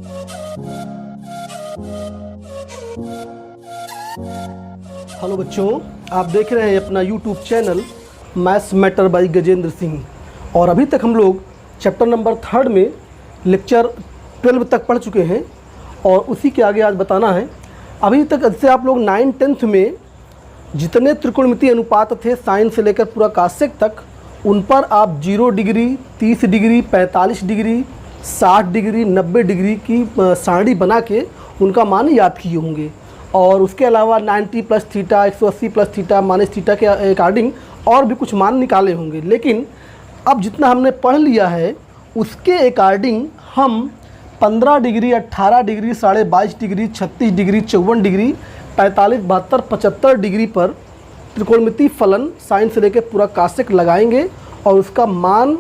Hello बच्चों, आप देख रहे हैं अपना YouTube channel maths matter bye Gajendra Singh. और अभी तक हम लोग चैप्टर नंबर 3 में लेक्चर 12 तक पढ़ चुके हैं और उसी के आगे आज बताना है। अभी तक जैसे आप लोग 9th 10th में जितने त्रिकोणमितीय अनुपात थे साइन से लेकर पूरा कासेक तक, उन पर आप 0 degree, 30 degree, 45 degree, 60 degree, 90 degree की सारणी बना के उनका मान याद किए होंगे। और उसके अलावा 90 plus theta, 180 plus theta, minus theta के अकॉर्डिंग और भी कुछ मान निकाले होंगे। लेकिन अब जितना हमने पढ़ लिया है उसके अकॉर्डिंग हम 15 degree, 18 degree, 22.5 degree, 36 degree, 54 degree, 45, 72, 75 degree पर त्रिकोणमितीय फलन साइन से लेकर पूरा कासेक लगाएंगे और उसका मान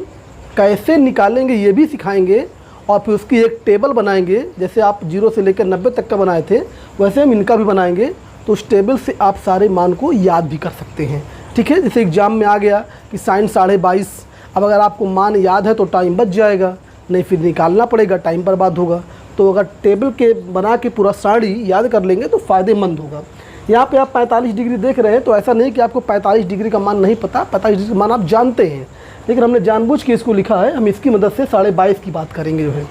कैसे निकालेंगे ये भी सिखाएंगे। और फिर उसकी एक टेबल बनाएंगे, जैसे आप 0 से लेकर 90 तक का बनाए थे वैसे हम इनका भी बनाएंगे। तो उस टेबल से आप सारे मान को याद भी कर सकते हैं। ठीक है, जैसे एग्जाम में आ गया कि साइन 22.5, अब अगर आपको मान याद है तो टाइम बच जाएगा, नहीं फिर निकालना पड़ेगा, टाइम बर्बाद होगा। तो अगर टेबल के बना के पूरा साड़ी याद कर लेंगे तो फ़ायदेमंद होगा। यहाँ पे आप 45 डिग्री देख रहे हैं, तो ऐसा नहीं कि आपको 45 डिग्री का मान नहीं पता, 45 डिग्री का मान आप जानते हैं, लेकिन हमने जानबूझ के इसको लिखा है। हम इसकी मदद से 22.5 की बात करेंगे जो है।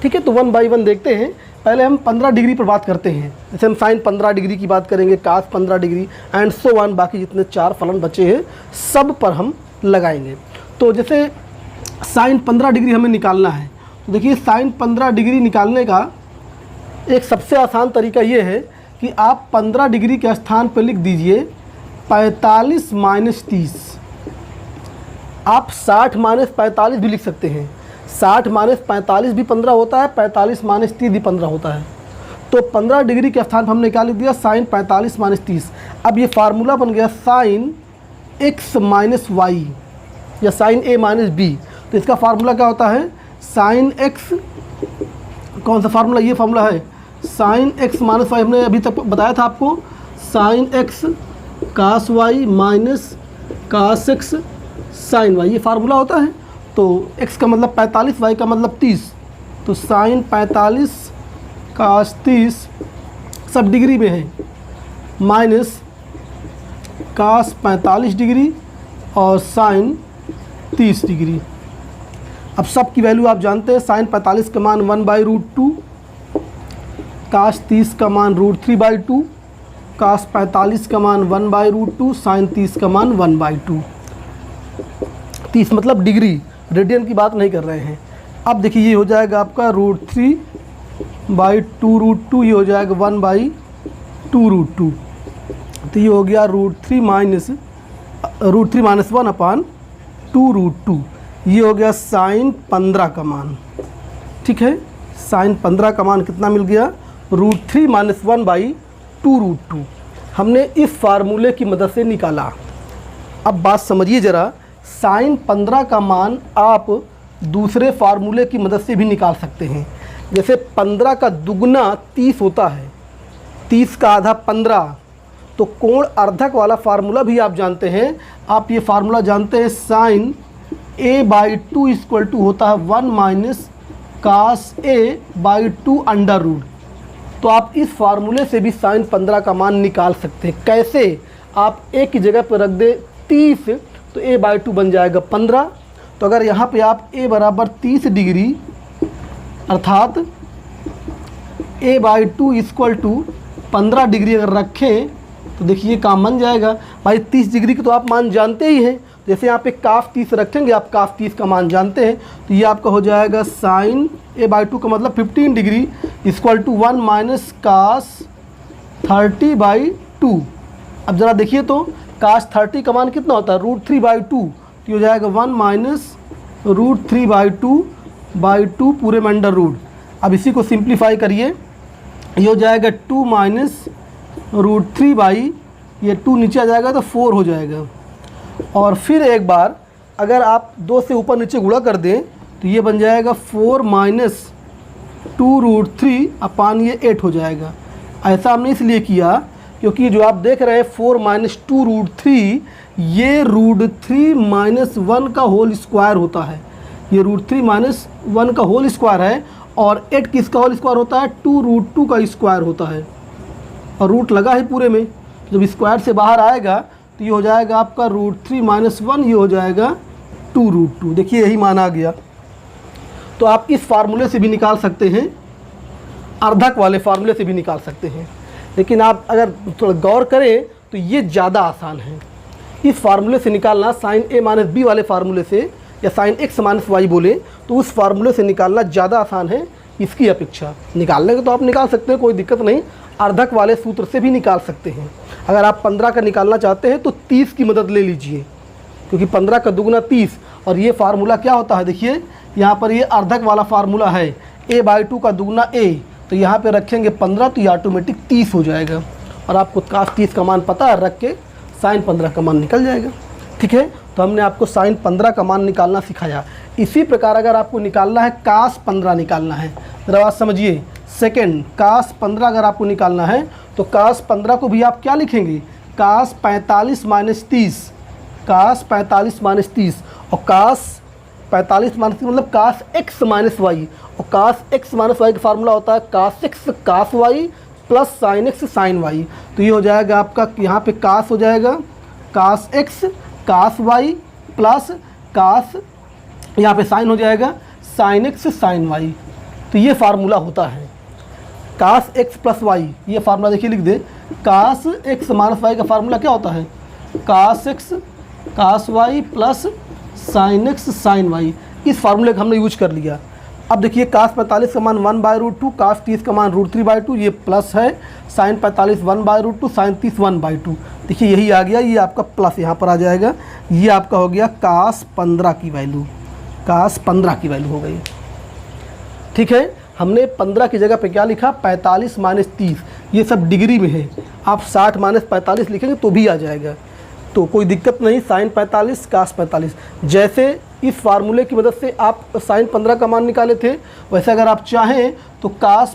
ठीक है, तो 1 बाई 1 देखते हैं। पहले हम 15 डिग्री पर बात करते हैं। जैसे हम साइन 15 डिग्री की बात करेंगे, कास 15 डिग्री एंड सो वन, बाकी जितने 4 फलन बचे हैं सब पर हम लगाएंगे। तो जैसे साइन 15 डिग्री हमें निकालना है, तो देखिए साइन 15 डिग्री निकालने का एक सबसे आसान तरीका ये है कि आप 15 डिग्री के स्थान पर लिख दीजिए 45 माइनस 30। आप 60 माइनस 45 भी लिख सकते हैं। 60 माइनस 45 भी 15 होता है, 45 माइनस 30 भी 15 होता है। तो 15 डिग्री के स्थान पर हमने क्या लिख दिया, साइन 45 माइनस 30। अब ये फार्मूला बन गया साइन x माइनस वाई या साइन a माइनस बी। तो इसका फार्मूला क्या होता है, साइन x, कौन सा फार्मूला, ये फार्मूला है साइन x माइनस वाई। हमने अभी तक बताया था आपको, sine x cos Y minus cos x sine Y, ये फार्मूला होता है। तो x का मतलब 45, y का मतलब 30, तो साइन 45 कास 30 सब डिग्री में है, माइनस कास 45 डिग्री और साइन 30 डिग्री। अब सब की वैल्यू आप जानते हैं। साइन 45 का मान 1/√2, कास 30 का मान √3/2, कास 45 का मान 1/√2, साइन 30 का मान 1/2। 30 मतलब डिग्री, रेडियन की बात नहीं कर रहे हैं। अब देखिए ये हो जाएगा आपका √3/2√2, ये हो जाएगा 1/2√2। तो ये हो गया √3 माइनस 1/2√2। ये हो गया साइन 15 का मान। ठीक है, साइन 15 का मान कितना मिल गया, √3 माइनस 1/2√2। हमने इस फार्मूले की मदद से निकाला। अब बात समझिए ज़रा, साइन 15 का मान आप दूसरे फार्मूले की मदद से भी निकाल सकते हैं। जैसे 15 का दुगना 30 होता है, 30 का आधा 15, तो कोण अर्धक वाला फार्मूला भी आप जानते हैं। आप ये फार्मूला जानते हैं, साइन a/2 इक्वल टू होता है 1 माइनस कास a/2 अंडर रूट। तो आप इस फार्मूले से भी साइन 15 का मान निकाल सकते हैं। कैसे, आप a की जगह पर रख दे 30, तो a/2 बन जाएगा 15। तो अगर यहाँ पे आप a बराबर 30 डिग्री अर्थात a/2 इक्वल टू 15 डिग्री अगर रखें तो देखिए काम बन जाएगा। भाई 30 डिग्री की तो आप मान जानते ही हैं। जैसे यहाँ पे काफ 30 रखेंगे, आप काफ 30 का मान जानते हैं, तो ये आपका हो जाएगा साइन a/2 का मतलब 15 degree equal to 1 minus cos 30/2। अब ज़रा देखिए तो कास 30 का मान कितना होता है, √3/2, तो हो जाएगा 1 माइनस √3/2 पूरे में अंडर रूट। अब इसी को सिंप्लीफाई करिए, ये हो जाएगा 2 माइनस √3, ये 2 नीचे आ जाएगा तो 4 हो जाएगा। और फिर एक बार अगर आप 2 से ऊपर नीचे गुणा कर दें तो ये बन जाएगा 4 माइनस 2√3 अपान ये 8 हो जाएगा। ऐसा हमने इसलिए किया क्योंकि जो आप देख रहे हैं 4 माइनस 2√3, ये √3 माइनस 1 का होल स्क्वायर होता है। ये √3 माइनस 1 का होल स्क्वायर है और 8 किसका होल स्क्वायर होता है, 2√2 का स्क्वायर होता है, और रूट लगा है पूरे में। जब स्क्वायर से बाहर आएगा तो ये हो जाएगा आपका √3 - 1, ये हो जाएगा 2√2। देखिए यही मान आ गया। तो आप इस फार्मूले से भी निकाल सकते हैं, अर्धक वाले फार्मूले से भी निकाल सकते हैं, लेकिन आप अगर थोड़ा गौर करें तो ये ज़्यादा आसान है। इस फार्मूले से निकालना sin a - b वाले फार्मूले से, या sin x - y बोले तो उस फार्मूले से निकालना ज़्यादा आसान है इसकी अपेक्षा। निकालने का तो आप निकाल सकते हैं, कोई दिक्कत नहीं, अर्धक वाले सूत्र से भी निकाल सकते हैं। अगर आप 15 का निकालना चाहते हैं तो 30 की मदद ले लीजिए, क्योंकि 15 का दुगुना 30, और ये फार्मूला क्या होता है, देखिए यहाँ पर ये अर्धक वाला फार्मूला है, a/2 का दुगुना a, तो यहाँ पे रखेंगे 15 तो ये ऑटोमेटिक 30 हो जाएगा, और आपको cos 30 का मान पता है, रख के sin 15 का मान निकल जाएगा। ठीक है, तो हमने आपको sin 15 का मान निकालना सिखाया। इसी प्रकार अगर आपको निकालना है cos 15 निकालना है, जरा बात समझिए। सेकेंड, cos 15 अगर आपको निकालना है तो cos 15 को भी आप क्या लिखेंगे, cos 45 - 30, cos 45 - 30, और cos 45 - 30 मतलब cos x - y, और cos x - y का फार्मूला होता है cos x cos y plus sin x sin y। तो ये हो जाएगा आपका, यहाँ पे cos हो जाएगा cos x cos y plus cos, यहाँ पे sin हो जाएगा sin x sin y। तो ये फार्मूला होता है cos x प्लस y। ये फार्मूला देखिए लिख दे, cos x - y का फार्मूला क्या होता है, cos x cos y plus sin x sin y। इस फार्मूले का हमने यूज कर लिया। अब देखिए cos 45 का मान 1/√2, cos 30 का मान √3/2, ये प्लस है, sin 45 1/√2, sin 30 1/2। देखिए यही आ गया, ये आपका प्लस यहाँ पर आ जाएगा, ये आपका हो गया cos 15 की वैल्यू, cos 15 की वैल्यू हो गई। ठीक है, हमने 15 की जगह पे क्या लिखा, 45 - 30, ये सब डिग्री में है, आप 60 - 45 लिखेंगे तो भी आ जाएगा, तो कोई दिक्कत नहीं। sin 45 cos 45, जैसे इस फार्मूले की मदद से आप sin 15 का मान निकाले थे, वैसे अगर आप चाहें तो cos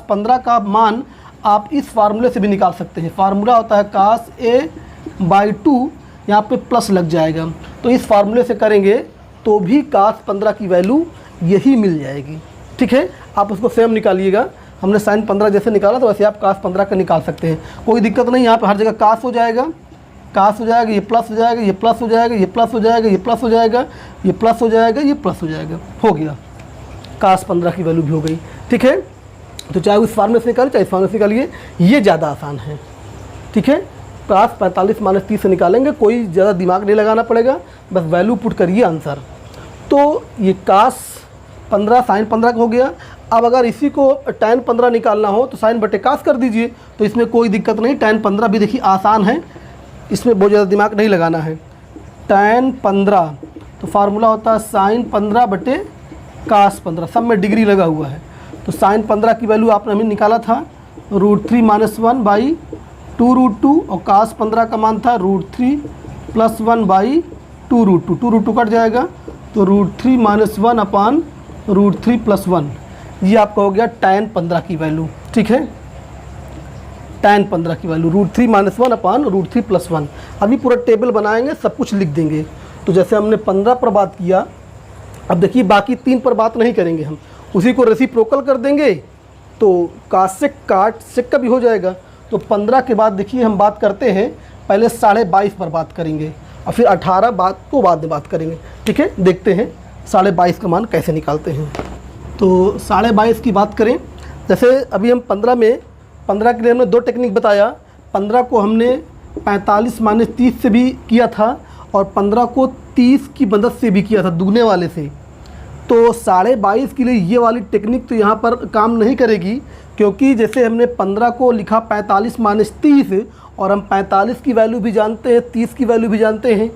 15 का मान आप इस फार्मूले से भी निकाल सकते हैं। फार्मूला होता है cos a/2, यहाँ पे प्लस लग जाएगा, तो इस फार्मूले से करेंगे तो भी cos 15 की वैल्यू यही मिल जाएगी। ठीक है, आप उसको सेम निकालिएगा, हमने sin 15 जैसे निकाला तो वैसे आप cos 15 का निकाल सकते हैं, कोई दिक्कत नहीं। यहाँ पे हर जगह cos हो जाएगा, cos हो जाएगा, ये प्लस हो जाएगा, ये प्लस हो जाएगा, ये प्लस हो जाएगा, ये प्लस हो जाएगा, ये प्लस हो जाएगा, ये प्लस हो जाएगा, हो गया, cos 15 की वैल्यू भी हो गई। ठीक है, तो चाहे उस फार्मूले से निकालिए चाहे इस फार्मूले से निकालिए, ये ज़्यादा आसान है। ठीक है, cos 45 - 30 से निकालेंगे, कोई ज़्यादा दिमाग नहीं लगाना पड़ेगा, बस वैल्यू पुट करिए आंसर। तो ये cos 15 sin 15 का हो गया। अब अगर इसी को tan 15 निकालना हो तो sin बटे cos कर दीजिए, तो इसमें कोई दिक्कत नहीं। tan 15 भी देखिए आसान है, इसमें बहुत ज़्यादा दिमाग नहीं लगाना है। tan 15 तो फार्मूला होता है sin 15 बटे cos 15, सब में डिग्री लगा हुआ है। तो sin 15 की वैल्यू आपने हमें निकाला था √3 - 1/2√2, और cos 15 का मान था √3 + 1/2√2, 2√2 कट जाएगा, तो √3 - 1/√3 + 1, ये आपका हो गया tan 15 की वैल्यू। ठीक है, tan 15 की वैल्यू √3 - 1/√3 + 1। अभी पूरा टेबल बनाएंगे, सब कुछ लिख देंगे। तो जैसे हमने 15 पर बात किया, अब देखिए बाकी 3 पर बात नहीं करेंगे, हम उसी को रेसिप्रोकल कर देंगे, तो कासेक काट सेक का भी हो जाएगा। तो 15 के बाद देखिए हम बात करते हैं, पहले 22.5 पर बात करेंगे, और फिर 18 बात को बाद में बात करेंगे। ठीक है, देखते हैं 22.5 का मान कैसे निकालते हैं। तो 22.5 की बात करें, जैसे अभी हम 15 के लिए हमने 2 टेक्निक बताया। 15 को हमने 45 - 30 से भी किया था, और 15 को 30 की मदद से भी किया था, दुगने वाले से। तो 22.5 के लिए ये वाली टेक्निक तो यहाँ पर काम नहीं करेगी, क्योंकि जैसे हमने 15 को लिखा 45 - 30, और हम 45 की वैल्यू भी जानते हैं, 30 की वैल्यू भी जानते हैं,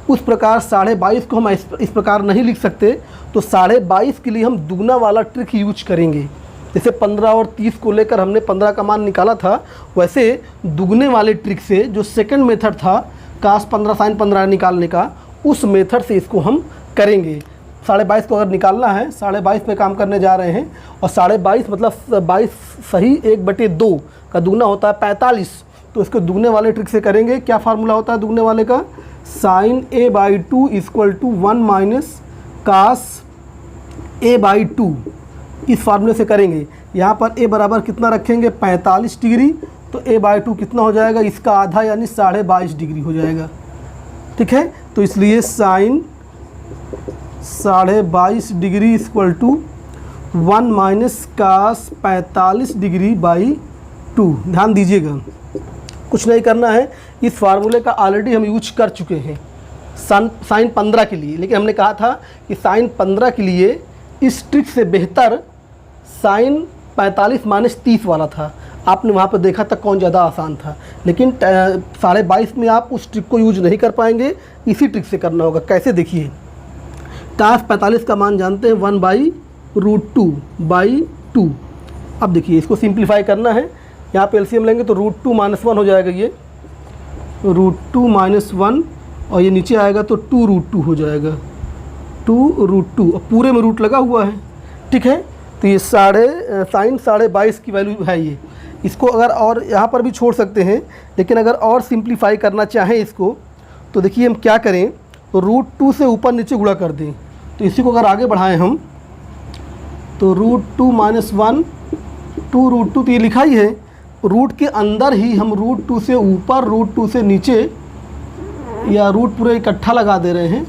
उस प्रकार 22.5 को हम इस प्रकार नहीं लिख सकते। तो 22.5 के लिए हम दुगना वाला ट्रिक यूज करेंगे। जैसे 15 और 30 को लेकर हमने 15 का मान निकाला था, वैसे दुगने वाले ट्रिक से जो सेकंड मेथड था cos 15 sin 15 निकालने का, उस मेथड से इसको हम करेंगे। 22.5 को अगर निकालना है, 22.5 पे काम करने जा रहे हैं, और 22.5 मतलब 22 सही 1/2 का दुगना होता है 45। तो इसको दुगने वाले ट्रिक से करेंगे। क्या फार्मूला होता है दुगने वाले का, sin a/2 = 1 - cos a/2 इस फार्मूले से करेंगे। यहाँ पर a बराबर कितना रखेंगे 45 डिग्री, तो a/2 कितना हो जाएगा, इसका आधा यानी 22.5 डिग्री हो जाएगा। ठीक है, तो इसलिए sine 22.5 degree equal to 1 minus cos 45 degree by 2। ध्यान दीजिएगा, कुछ नहीं करना है, इस फार्मूले का ऑलरेडी हम यूज कर चुके हैं साइन 15 के लिए, लेकिन हमने कहा था कि साइन 15 के लिए इस ट्रिक से बेहतर साइन 45 माइनस 30 वाला था। आपने वहाँ पर देखा था कौन ज़्यादा आसान था, लेकिन 22.5 में आप उस ट्रिक को यूज नहीं कर पाएंगे, इसी ट्रिक से करना होगा। कैसे, देखिए कास 45 का मान जानते हैं 1/√2/2। अब देखिए इसको सिंप्लीफाई करना है, यहाँ पे एलसीएम लेंगे तो √2 - 1 हो जाएगा, ये √2 - 1 और ये नीचे आएगा तो 2√2 हो जाएगा, 2√2 और पूरे में रूट लगा हुआ है। ठीक है, तो ये साइन 22.5 की वैल्यू है ये। इसको अगर और यहाँ पर भी छोड़ सकते हैं, लेकिन अगर और सिंप्लीफाई करना चाहें इसको तो देखिए हम क्या करें, तो √2 से ऊपर नीचे गुणा कर दें। तो इसी को अगर आगे बढ़ाएं हम तो √2 - 1 2√2, तो ये लिखा ही है, रूट के अंदर ही हम √2 से ऊपर √2 से नीचे या रूट पूरे इकट्ठा लगा दे रहे हैं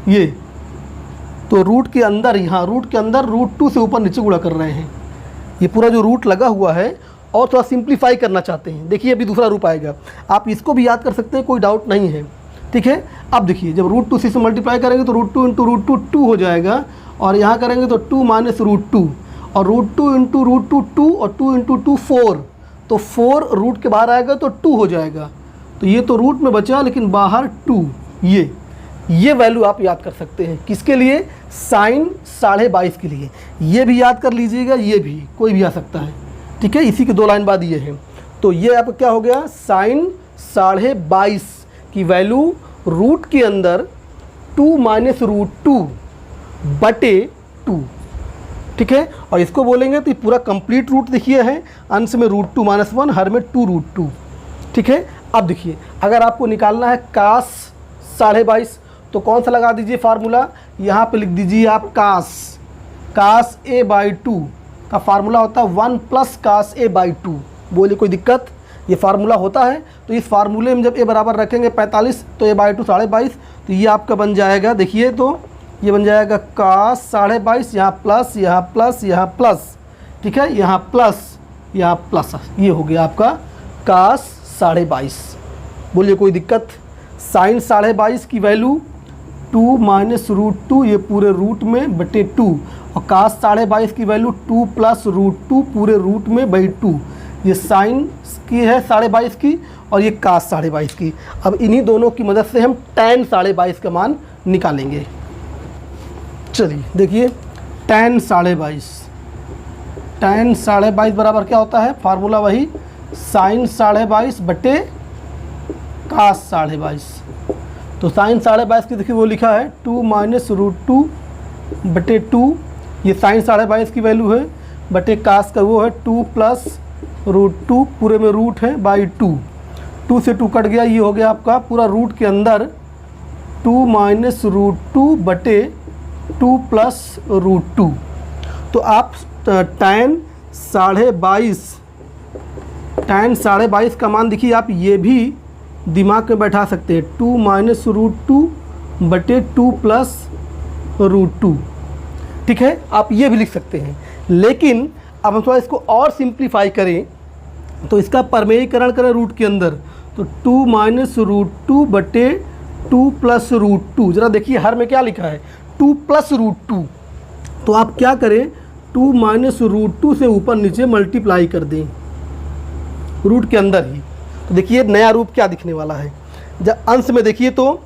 ये, तो रूट के अंदर ही, हाँ रूट के अंदर √2 से ऊपर नीचे गुणा कर रहे हैं। ये पूरा जो रूट लगा हुआ है, और थोड़ा सिंप्लीफाई करना चाहते हैं, देखिए अभी दूसरा रूप आएगा, आप इसको भी याद कर सकते हैं, कोई डाउट नहीं है। ठीक है, अब देखिए जब √2 से मल्टीप्लाई करेंगे तो √2 × √2 2 हो जाएगा, और यहाँ करेंगे तो 2 - √2 और √2 × √2 2 और 2 × 2 4, तो 4 रूट के बाहर आएगा तो 2 हो जाएगा। तो ये तो रूट में बचा लेकिन बाहर 2। ये वैल्यू आप याद कर सकते हैं, किसके लिए, साइन 22.5 के लिए। ये भी याद कर लीजिएगा, ये भी कोई भी आ सकता है। ठीक है, इसी के 2 लाइन बाद ये है, तो ये आपका क्या हो गया, साइन 22.5 की वैल्यू रूट के अंदर 2 - √2/2। ठीक है, और इसको बोलेंगे तो ये पूरा कंप्लीट रूट देखिए है, अंश में √2 - 1, हर में 2√2। ठीक है, अब देखिए अगर आपको निकालना है कास 22.5 तो कौन सा लगा दीजिए फार्मूला, यहाँ पे लिख दीजिए आप कास a/2 का फार्मूला होता है 1 + कास a/2। बोलिए कोई दिक्कत, ये फार्मूला होता है। तो इस फार्मूले में जब a बराबर रखेंगे 45 तो a/2 22.5, तो ये आपका बन जाएगा, देखिए तो ये बन जाएगा कास 22.5, यहाँ प्लस यहाँ प्लस यहाँ प्लस। ठीक है, यहाँ प्लस यहाँ प्लस, ये हो गया आपका कास 22.5। बोलिए कोई दिक्कत, साइन 22.5 की वैल्यू 2 - √2 ये पूरे रूट में बटे 2, और कास 22.5 की वैल्यू 2 + √2 पूरे रूट में बाई 2। ये साइन की है 22.5 की और ये कास 22.5 की। अब इन्हीं दोनों की मदद से हम tan 22.5 का मान निकालेंगे। चलिए देखिए, tan 22.5 बराबर क्या होता है, फार्मूला वही साइन 22.5 बटे कास 22.5। तो साइन 22.5 की देखिए वो लिखा है 2 - √2/2, ये साइन 22.5 की वैल्यू है, बटे कास का वो है 2 + √2 पूरे में रूट है बाई 2। 2 से 2 कट गया, ये हो गया आपका पूरा रूट के अंदर 2 - √2/2 + √2। तो आप tan 22.5 का मान देखिए, आप ये भी दिमाग में बैठा सकते हैं, 2 - √2/2 + √2। ठीक है, आप ये भी लिख सकते हैं, लेकिन अब हम थोड़ा इसको और सिंप्लीफाई करें तो इसका परमेयीकरण करें रूट के अंदर, तो 2 - √2/2 + √2। ज़रा देखिए हर में क्या लिखा है, 2 + √2। तो आप क्या करें, 2 - √2 से ऊपर नीचे मल्टीप्लाई कर दें रूट के अंदर ही। तो देखिए नया रूप क्या दिखने वाला है, जब अंश में देखिए तो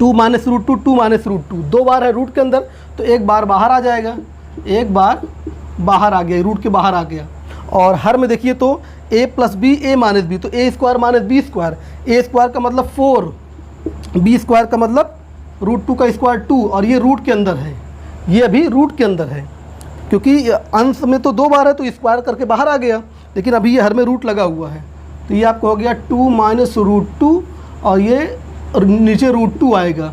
2 - √2 2 - √2 2 बार है रूट के अंदर, तो एक बार बाहर आ जाएगा, एक बार बाहर आ गया, रूट के बाहर आ गया। और हर में देखिए तो a + b a - b, तो a² - b², a² का मतलब 4, b² का मतलब √2 का स्क्वायर 2, और ये रूट के अंदर है, ये अभी रूट के अंदर है, क्योंकि अंश में तो 2 बार है तो स्क्वायर करके बाहर आ गया, लेकिन अभी ये हर में रूट लगा हुआ है। तो ये आपको हो गया 2 - √2 और ये नीचे √2 आएगा।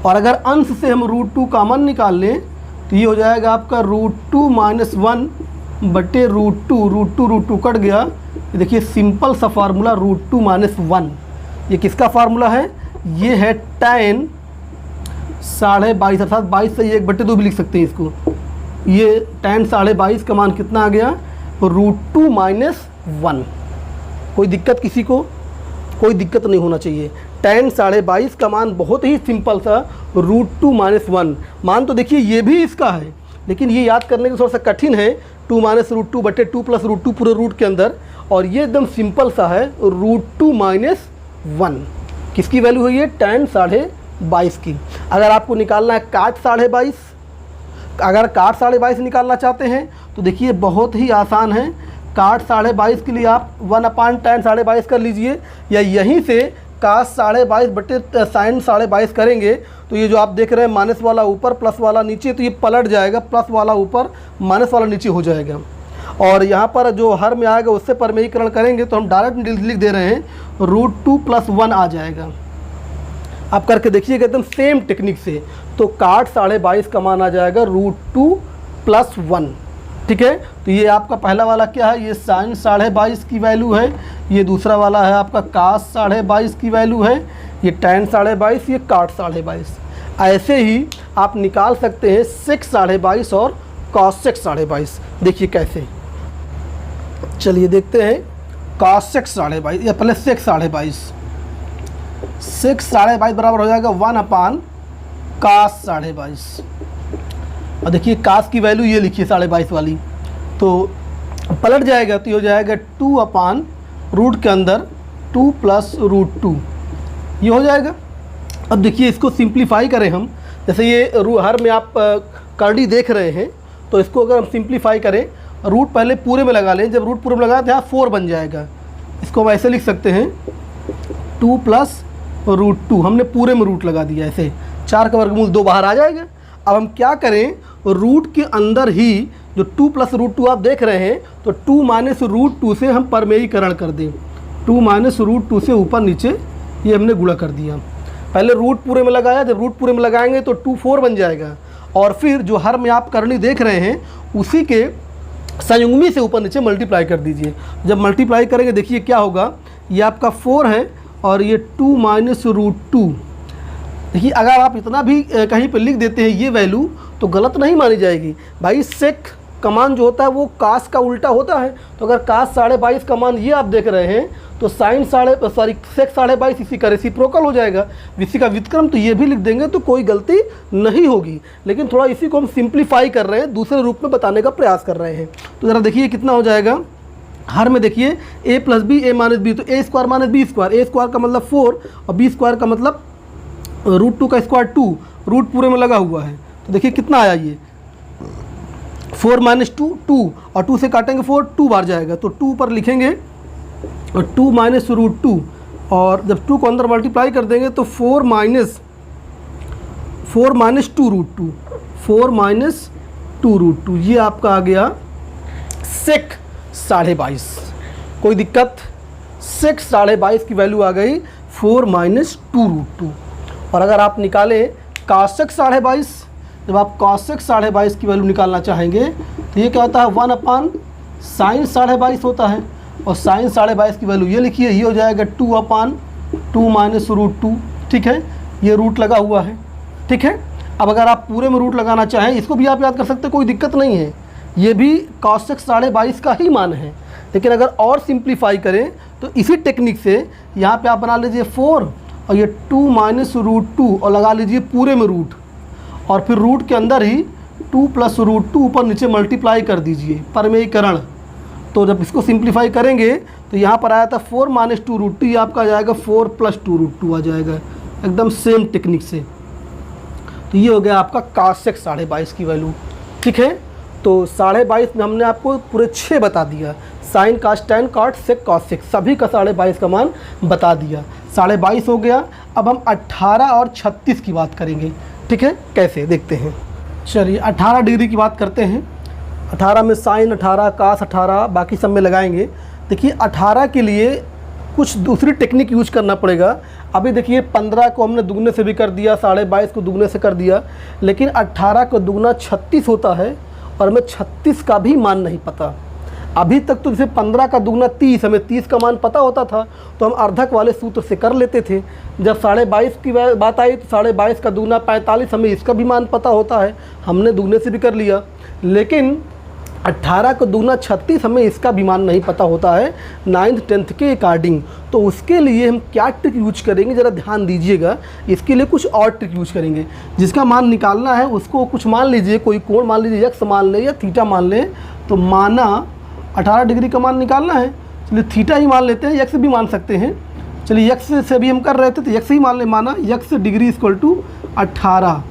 और अगर अंश से हम √2 कॉमन निकाल लें तो ये हो जाएगा आपका √2 - 1 बटे √2 कट गया। ये देखिए सिंपल सा फार्मूला √2 - 1। ये किसका फार्मूला है? ये है tan 22.5 अर्थात 22 से 1/2 भी लिख सकते हैं इसको। ये tan 22.5 का मान कितना आ गया? √2 - 1। कोई दिक्कत किसी को? कोई दिक्कत नहीं होना चाहिए। tan 22.5 का मान बहुत ही सिंपल सा √2 - 1। मान तो देखिए ये भी इसका है, लेकिन ये याद करने के थोड़ा सा कठिन है। 2 - √2 बटे 2 + √2 पूरे रूट के अंदर, और ये एकदम सिंपल सा है √2 - 1। किसकी वैल्यू है ये? tan 22.5 की। अगर आपको निकालना है काट 22.5, अगर काट 22.5 निकालना चाहते हैं तो देखिए बहुत ही आसान है। काट 22.5 के लिए आप 1/tan 22.5 कर लीजिए, या यहीं से काश 22.5 बटे sin 22.5 करेंगे तो ये जो आप देख रहे हैं माइनस वाला ऊपर प्लस वाला नीचे, तो ये पलट जाएगा, प्लस वाला ऊपर माइनस वाला नीचे हो जाएगा। और यहाँ पर जो हर में आएगा उससे परमेयीकरण करेंगे तो हम डायरेक्ट लिख दे रहे हैं √2 + 1 आ जाएगा। आप करके देखिएगा एकदम सेम टेक्निक से। तो काट 22.5 का मान आ जाएगा √2 + 1। ठीक है, तो ये आपका पहला वाला क्या है? ये sin 22.5 की वैल्यू है। ये दूसरा वाला है आपका cos 22.5 की वैल्यू है। ये tan 22.5, ये काट 22.5। ऐसे ही आप निकाल सकते हैं sec 22.5 और cos 22.5। देखिए कैसे, चलिए देखते हैं। cos 22.5 या पहले sec 22.5, sec 22.5 बराबर हो जाएगा 1/cos 22.5। और देखिए कास की वैल्यू ये लिखिए 22.5 वाली, तो पलट जाएगा तो ये हो जाएगा 2/रूट के अंदर 2 + √2, ये हो जाएगा। अब देखिए इसको सिंप्लीफाई करें हम, जैसे ये हर में आप करड़ी देख रहे हैं, तो इसको अगर हम सिंप्लीफाई करें, रूट पहले पूरे में लगा लें। जब रूट पूरे में लगाते हैं यहाँ 4 बन जाएगा। इसको हम ऐसे लिख सकते हैं 2 + √2, हमने पूरे में रूट लगा दिया। ऐसे 4 का वर्गमूल 2 बाहर आ जाएगा। अब हम क्या करें, रूट के अंदर ही जो 2 + √2 आप देख रहे हैं, तो 2 - √2 से हम परमेयीकरण कर दें। 2 - √2 से ऊपर नीचे ये हमने गुणा कर दिया। पहले रूट पूरे में लगाया, जब रूट पूरे में लगाएंगे तो 2 4 बन जाएगा। और फिर जो हर में आप करनी देख रहे हैं उसी के संयुग्मी से ऊपर नीचे मल्टीप्लाई कर दीजिए। जब मल्टीप्लाई करेंगे देखिए क्या होगा, ये आपका 4 है और ये 2 - √2। देखिए अगर आप इतना भी कहीं पर लिख देते हैं ये वैल्यू तो गलत नहीं मानी जाएगी भाई। सेक का मान जो होता है वो कास का उल्टा होता है। तो अगर कास 22.5 का मान ये आप देख रहे हैं तो साइन सेक 22.5 इसी का रेसिप्रोकल हो जाएगा। इसी का व्युत्क्रम तो ये भी लिख देंगे तो कोई गलती नहीं होगी। लेकिन थोड़ा इसी को हम सिंप्लीफाई कर रहे हैं, दूसरे रूप में बताने का प्रयास कर रहे हैं। तो ज़रा देखिए कितना हो जाएगा। हर में देखिए a + b a - b, तो a² - b², a² का मतलब 4 और b² का मतलब √2 का स्क्वायर 2, रूट पूरे में लगा हुआ है। तो देखिए कितना आया ये 4 - 2 2, और 2 से काटेंगे 4, 2 बार जाएगा तो 2 पर लिखेंगे और 2 - √2, और जब 2 को अंदर मल्टीप्लाई कर देंगे तो 4 - 2√2, 4 - 2√2, ये आपका आ गया सेक 22.5। कोई दिक्कत? सेक 22.5 की वैल्यू आ गई 4 - 2√2। और अगर आप निकालें cos 22.5, जब आप cos 22.5 की वैल्यू निकालना चाहेंगे तो ये क्या होता है 1/sin 22.5 होता है। और sin 22.5 की वैल्यू ये लिखिए, ये हो जाएगा 2/2 - √2। ठीक है, ये रूट लगा हुआ है। ठीक है, अब अगर आप पूरे में रूट लगाना चाहें इसको भी आप याद कर सकते हैं, कोई दिक्कत नहीं है। ये भी cos 22.5 का ही मान है। लेकिन अगर और सिंप्लीफाई करें तो इसी टेक्निक से यहाँ पे आप बना लीजिए 4 और ये 2 - √2 और लगा लीजिए पूरे में रूट, और फिर रूट के अंदर ही 2 + √2 ऊपर नीचे मल्टीप्लाई कर दीजिए, परमेयीकरण। तो जब इसको सिंप्लीफाई करेंगे तो यहाँ पर आया था 4 - 2√2, ये आपका आ जाएगा 4 + 2√2 आ जाएगा, एकदम सेम टेक्निक से। तो ये हो गया आपका cos 22.5 की वैल्यू। ठीक है, तो 22.5 में हमने आपको पूरे 6 बता दिया, sign cos tan cot sec cos sec सभी का 22.5 का मान बता दिया। 22.5 हो गया। अब हम 18 और 36 की बात करेंगे। ठीक है, कैसे देखते हैं। चलिए 18 डिग्री की बात करते हैं। 18 में साइन 18, cos 18, बाकी सब में लगाएंगे। देखिए 18 के लिए कुछ दूसरी टेक्निक यूज करना पड़ेगा। अभी देखिए 15 को हमने दुगने से भी कर दिया, 22.5 को दुगने से कर दिया, लेकिन 18 को दुगना 36 होता है और हमें 36 का भी मान नहीं पता। अभी तक तो जैसे 15 का दुगना 30, हमें 30 का मान पता होता था तो हम अर्धक वाले सूत्र से कर लेते थे। जब 22.5 की बात आई तो 22.5 का दुगना 45, हमें इसका भी मान पता होता है, हमने दुगने से भी कर लिया। लेकिन 18 को दुगना 36, हमें इसका भी मान नहीं पता होता है 9th 10th के अकॉर्डिंग। तो उसके लिए हम क्या ट्रिक यूज करेंगे, ज़रा ध्यान दीजिएगा। इसके लिए कुछ और ट्रिक यूज करेंगे। जिसका मान निकालना है उसको कुछ मान लीजिए, कोई कोण मान लीजिए, एक्स मान लें या थीटा मान लें। तो माना 18 डिग्री का मान निकालना है, चलिए थीटा ही मान लेते हैं, एक्स भी मान सकते हैं। चलिए एक्स से भी हम कर रहे थे तो एक्स ही मान ले, माना एक्स डिग्री इक्वल टू 18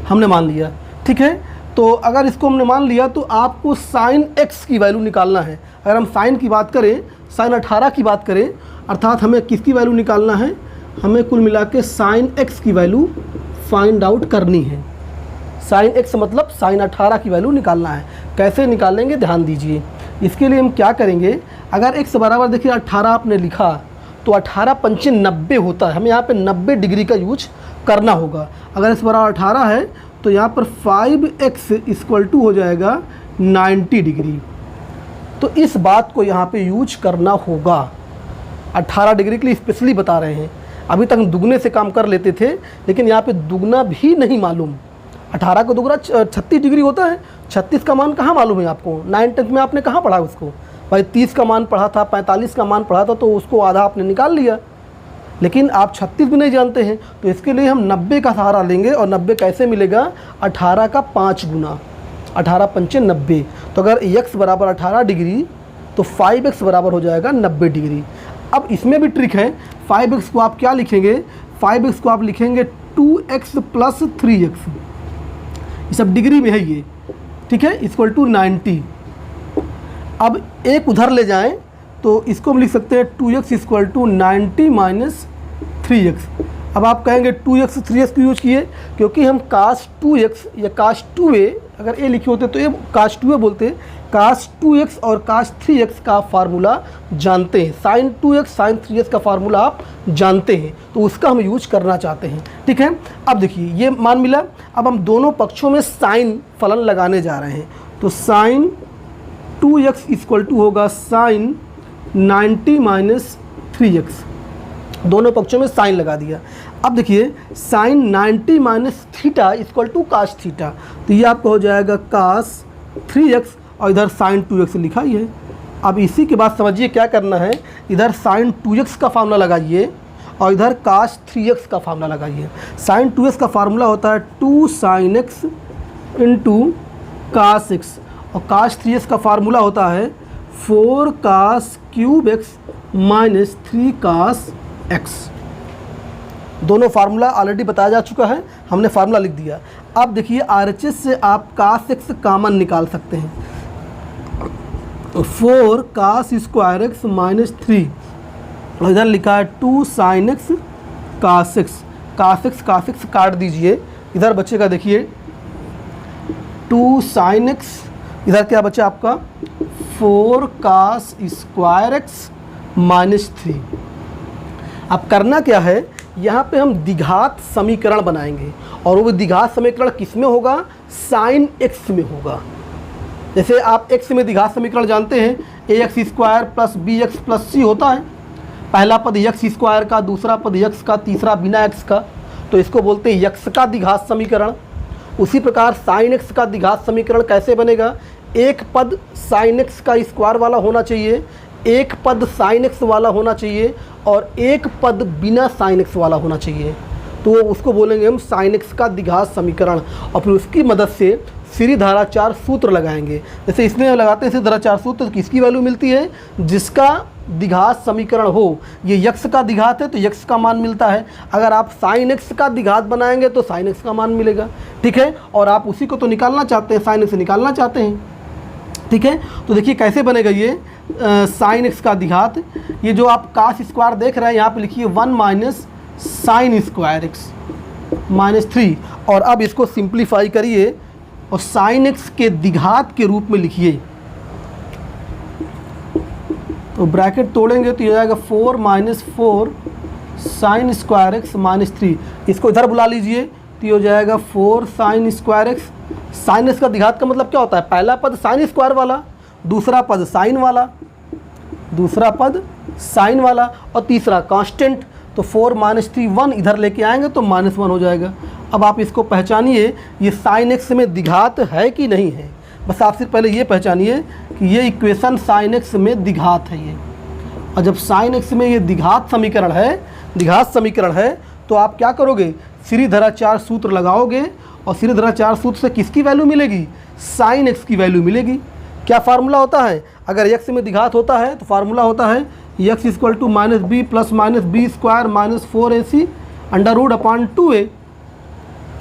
हमने मान लिया, ठीक है। तो अगर इसको हमने मान लिया तो आपको साइन एक्स की वैल्यू निकालना है। अगर हम साइन की बात करें, साइन 18 की बात करें, अर्थात हमें किसकी वैल्यू निकालना है, हमें कुल मिला के साइन एक्स की वैल्यू फाइंड आउट करनी है। साइन एक्स मतलब साइन 18 की वैल्यू निकालना है। कैसे निकालेंगे ध्यान दीजिए। इसके लिए हम क्या करेंगे, अगर एक्स बराबर देखिए 18 आपने लिखा तो 18 पंचे 90 होता है, हमें यहाँ पे 90 डिग्री का यूज करना होगा। अगर एक्स बराबर 18 है तो यहाँ पर 5x इक्वल टू हो जाएगा 90 डिग्री। तो इस बात को यहाँ पे यूज करना होगा। 18 डिग्री के लिए स्पेशली बता रहे हैं। अभी तक हम दुगने से काम कर लेते थे, लेकिन यहाँ पे दुगना भी नहीं मालूम। 18 को दुगना 36 डिग्री होता है, 36 का मान कहाँ मालूम है आपको, 9th 10th में आपने कहाँ पढ़ा उसको। भाई 30 का मान पढ़ा था, 45 का मान पढ़ा था, तो उसको आधा आपने निकाल लिया। लेकिन आप 36 भी नहीं जानते हैं, तो इसके लिए हम 90 का सहारा लेंगे। और 90 कैसे मिलेगा, 18 का 5 गुना, 18 पंचे 90। तो अगर x बराबर 18 डिग्री तो 5x बराबर हो जाएगा 90 डिग्री। अब इसमें भी ट्रिक है। 5x को आप क्या लिखेंगे, 5x को आप लिखेंगे 2x प्लस 3x, ये सब डिग्री में है ये, ठीक है, इक्वल टू 90। अब एक उधर ले जाएं तो इसको हम लिख सकते हैं 2x equal to 90 minus 3x। अब आप कहेंगे 2x 3x क्यों यूज किए, क्योंकि हम cos 2x या cos 2a, अगर a लिखे होते तो ये cos 2a बोलते, cos 2x और cos 3x का फार्मूला जानते हैं, sin 2x sin 3x का फार्मूला आप जानते हैं, तो उसका हम यूज करना चाहते हैं, ठीक है। अब देखिए ये मान मिला। अब हम दोनों पक्षों में साइन फलन लगाने जा रहे हैं। तो sin 2x इक्वल टू होगा sin 90 माइनस 3x, दोनों पक्षों में साइन लगा दिया। अब देखिए sine 90 minus theta equal to cos theta, तो ये आपका हो जाएगा काश 3x और इधर साइन 2x लिखा ही है। अब इसी के बाद समझिए क्या करना है, इधर साइन 2x का फार्मूला लगाइए और इधर काश 3x का फार्मूला लगाइए। साइन 2x का फार्मूला होता है 2 sin x इंटू काश x, और काश 3x का फार्मूला होता है 4 काश क्यूब x माइनस 3 काश x। दोनों फार्मूला ऑलरेडी बताया जा चुका है, हमने फार्मूला लिख दिया। अब देखिए RHS से आप काश x कॉमन निकाल सकते हैं। 4 काश स्क्वायर x माइनस 3, और इधर लिखा है 2 sin x काश x। काश x काट दीजिए, इधर बचेगा देखिए 2 sin x, इधर क्या बचा आपका 4 काश स्क्वायर x माइनस 3। अब करना क्या है, यहाँ पे हम द्विघात समीकरण बनाएंगे, और वो द्विघात समीकरण किस में होगा, साइन x में होगा। जैसे आप x में द्विघात समीकरण जानते हैं, ax square plus bx plus c होता है। पहला पद x स्क्वायर का, दूसरा पद x का, तीसरा बिना x का, तो इसको बोलते हैं x का द्विघात समीकरण। उसी प्रकार साइन x का द्विघात समीकरण कैसे बनेगा, एक पद साइन x का स्क्वायर वाला होना चाहिए, एक पद साइन x वाला होना चाहिए, और एक पद बिना साइन x वाला होना चाहिए। तो उसको बोलेंगे हम साइन x का द्विघात समीकरण। और फिर उसकी मदद से सीरीधाराचार सूत्र लगाएंगे। जैसे इसमें लगाते हैं सीरीधाराचार सूत्र, तो किसकी वैल्यू मिलती है, जिसका द्विघात समीकरण हो। ये x का द्विघात है तो x का मान मिलता है। अगर आप साइन x का द्विघात बनाएंगे तो साइन x का मान मिलेगा, ठीक है। और आप उसी को तो निकालना चाहते हैं, साइन x निकालना चाहते हैं, ठीक है। तो देखिए कैसे बनेगा ये साइन x का द्विघात। ये जो आप काश स्क्वायर देख रहे हैं यहाँ पे लिखिए 1 minus sine square x minus 3, और अब इसको सिंप्लीफाई करिए और साइन x के द्विघात के रूप में लिखिए। तो ब्रैकेट तोड़ेंगे तो ये जाएगा 4 minus 4 sign square x minus 3। इसको इधर बुला लीजिए तो ये हो जाएगा 4 sign square x. Sine x का द्विघात का मतलब क्या होता है? पहला पद साइन स्क्वायर वाला, दूसरा पद साइन वाला, दूसरा पद साइन वाला और तीसरा कांस्टेंट। तो 4 माइनस 3 1 इधर लेके आएंगे तो -1 हो जाएगा। अब आप इसको पहचानिए ये साइन एक्स में द्विघात है कि नहीं है। बस आप सिर्फ पहले ये पहचानिए कि ये इक्वेशन साइन एक्स में द्विघात है ये। और जब साइन एक्स में ये द्विघात समीकरण है तो आप क्या करोगे? श्रीधराचार्य सूत्र लगाओगे और श्रीधराचार्य सूत्र से किसकी वैल्यू मिलेगी? साइन एक्स की वैल्यू मिलेगी। क्या फार्मूला होता है? अगर एक्स में द्विघात होता है तो फार्मूला होता है X equal to minus B plus minus B square minus 4ac under root upon 2a।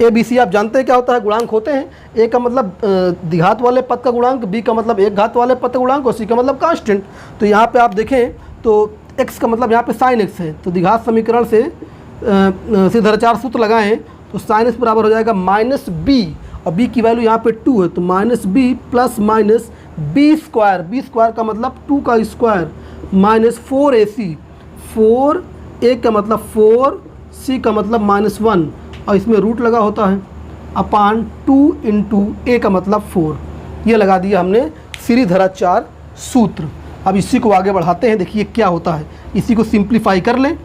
A B C आप जानते हैं क्या होता है? गुणांक होते हैं। ए का मतलब द्विघात वाले पद का गुणांक, बी का मतलब एक घात वाले पद का गुणांक और सी का मतलब कांस्टेंट। तो यहाँ पे आप देखें तो एक्स का मतलब यहाँ पे साइन एक्स है। तो द्विघात समीकरण से श्रीधराचार्य सूत्र लगाएं तो साइन एक्स बराबर हो जाएगा माइनस बी और बी की वैल्यू यहाँ पे 2 है तो minus B plus minus B square. B square का मतलब 2 का स्क्वायर माइनस 4ac। 4a का मतलब 4, c का मतलब -1 और इसमें रूट लगा होता है अपान 2 इंटू a का मतलब 4। ये लगा दिया हमने श्रीधराचार्य सूत्र। अब इसी को आगे बढ़ाते हैं, देखिए क्या होता है। इसी को सिंप्लीफाई कर लें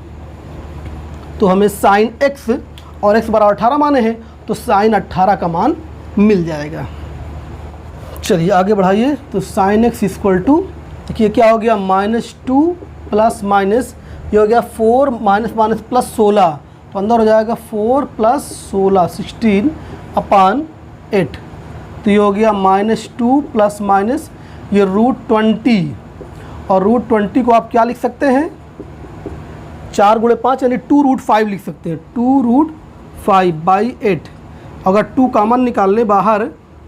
तो हमें साइन x और x बराबर 18 माने हैं तो साइन 18 का मान मिल जाएगा। चलिए आगे बढ़ाइए तो साइन एक्स इक्वल टू, देखिए क्या हो गया, -2 प्लस माइनस ये हो गया 4 माइनस माइनस प्लस 16 तो अंदर हो जाएगा 4 प्लस 16 16 अपान 8। तो ये हो गया -2 प्लस माइनस ये √20 और √20 को आप क्या लिख सकते हैं? 4 × 5 यानी 2√5 लिख सकते हैं। 2√5/8। अगर 2 कॉमन निकाल लें बाहर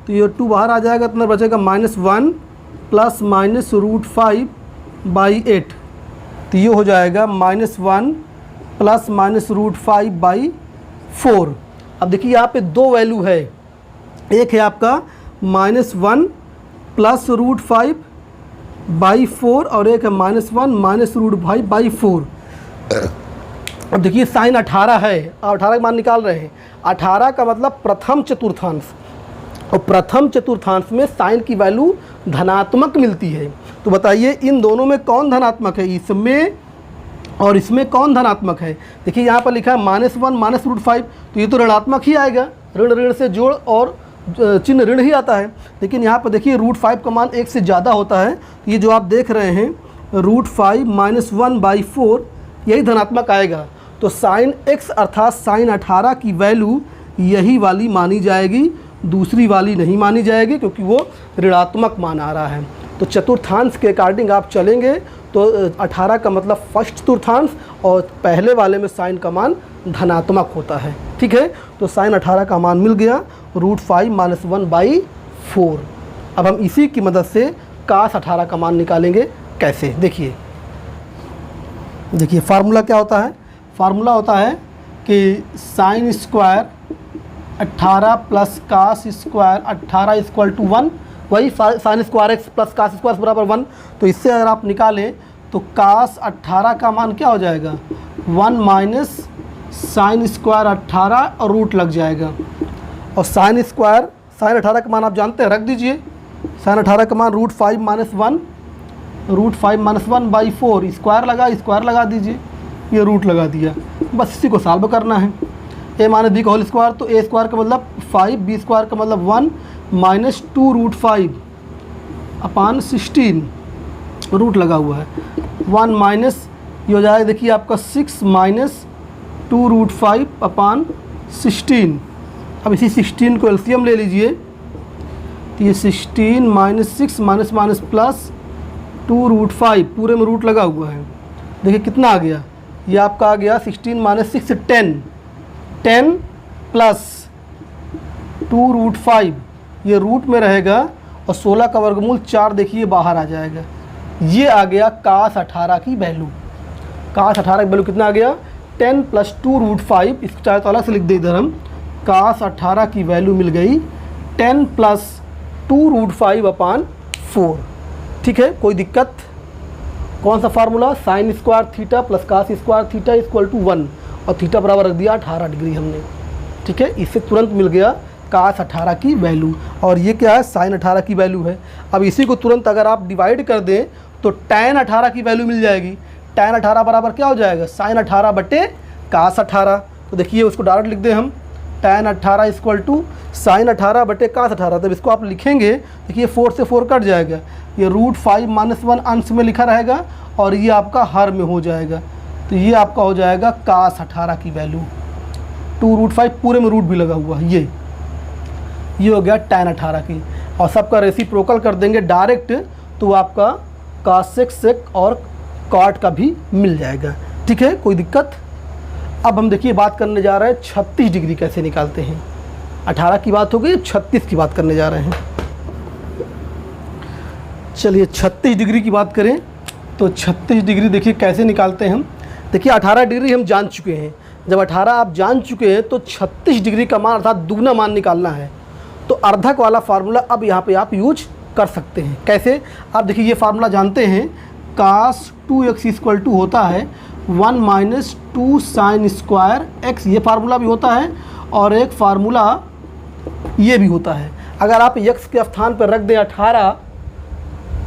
तो ये 2 बाहर आ जाएगा तो बचेगा -1 प्लस माइनस √5/8। तो ये हो जाएगा -1 प्लस माइनस √5/4। अब देखिए यहाँ पे दो वैल्यू है, एक है आपका -1 प्लस √5/4 और एक है -1 माइनस √5/4। अब देखिए साइन 18 है और 18 का मान निकाल रहे हैं। 18 का मतलब प्रथम चतुर्थांश और प्रथम चतुर्थांश में साइन की वैल्यू धनात्मक मिलती है। तो बताइए इन दोनों में कौन धनात्मक है? इसमें और इसमें कौन धनात्मक है? देखिए यहाँ पर लिखा है -1 माइनस √5 तो ये तो ऋणात्मक ही आएगा। ऋण ऋण से जोड़ और चिन्ह ऋण ही आता है। लेकिन यहाँ पर देखिए √5 का मान 1 से ज़्यादा होता है। ये जो आप देख रहे हैं √5 - 1/4 यही धनात्मक आएगा। तो साइन x अर्थात साइन 18 की वैल्यू यही वाली मानी जाएगी, दूसरी वाली नहीं मानी जाएगी क्योंकि वो ऋणात्मक मान आ रहा है। तो चतुर्थांश के अकॉर्डिंग आप चलेंगे तो 18 का मतलब फर्स्ट चतुर्थांश और पहले वाले में साइन का मान धनात्मक होता है। ठीक है, तो साइन 18 का मान मिल गया √5 - 1/4। अब हम इसी की मदद से कास 18 का मान निकालेंगे। कैसे? देखिए फार्मूला क्या होता है? फार्मूला होता है कि sine square 18 plus cos square 18 equal to 1, वही sine square X plus cos square बराबर 1। तो इससे अगर आप निकालें तो कास 18 का मान क्या हो जाएगा? 1 माइनस साइन स्क्वायर 18 और रूट लग जाएगा। और साइन 18 का मान आप जानते हैं, रख दीजिए। साइन 18 का मान √5 - 1/4 स्क्वायर लगा दीजिए, ये रूट लगा दिया। बस इसी को सॉल्व करना है। a माइनस b का होल स्क्वायर तो a स्क्वायर का मतलब 5, b स्क्वायर का मतलब 1 माइनस 2√5 अपान 16 रूट लगा हुआ है। 1 माइनस ये हो जाएगा देखिए आपका 6 माइनस 2√5 अपान 16। अब इसी 16 को एलसीएम ले लीजिए तो ये 16 माइनस 6 माइनस माइनस प्लस 2√5 पूरे में रूट लगा हुआ है। देखिए कितना आ गया, ये आपका आ गया 16 माइनस 6 10 प्लस 2√5 ये रूट में रहेगा और 16 का वर्गमूल 4 देखिए बाहर आ जाएगा। ये आ गया कास 18 की वैल्यू। कास 18 की वैल्यू कितना आ गया? 10 प्लस 2√5। इसको चाहे तो अलग से लिख दे इधर हम। कास 18 की वैल्यू मिल गई 10 प्लस 2√5/4। ठीक है, कोई कौन सा formula, sine square theta plus cos square theta equal to 1 और थीटा बराबर रख दिया 18 डिग्री हमने। ठीक है, इससे तुरंत मिल गया कास 18 की वैल्यू, और ये क्या है, साइन 18 की वैल्यू है। अब इसी को तुरंत अगर आप डिवाइड कर दें तो tan 18 की वैल्यू मिल जाएगी। tan 18 बराबर क्या हो जाएगा, साइन 18 बटे कास 18। तो देखिए उसको डायरेक्ट लिख दें हम, tan 18 इक्वल टू साइन 18 बटे कास 18। तब इसको आप लिखेंगे, देखिए 4 से 4 कट जाएगा, ये √5 - 1 अंश में लिखा रहेगा और ये आपका हर में हो जाएगा। तो ये आपका हो जाएगा कास 18 की वैल्यू, 2√5 पूरे में रूट भी लगा हुआ है, ये हो गया tan 18 की। और सबका रेसिप्रोकल कर देंगे डायरेक्ट, तो आपका cos सेक और कॉट का भी मिल जाएगा। ठीक है, कोई दिक्कत। अब हम देखिए बात करने जा रहे हैं 36 डिग्री कैसे निकालते हैं। 18 की बात हो गई, 36 की बात करने जा रहे हैं। चलिए 36 डिग्री की बात करें तो 36 डिग्री देखिए कैसे निकालते हैं हम। देखिए 18 डिग्री हम जान चुके हैं, जब 18 आप जान चुके हैं तो 36 डिग्री का मान अर्थात दुगना मान निकालना है। तो अर्धक वाला फार्मूला अब यहाँ पे आप यूज कर सकते हैं। कैसे, आप देखिए ये फार्मूला जानते हैं, cos 2x इक्वल टू होता है 1 - 2 साइन स्क्वायर x, ये फार्मूला भी होता है और एक फार्मूला ये भी होता है। अगर आप x के स्थान पर रख दें 18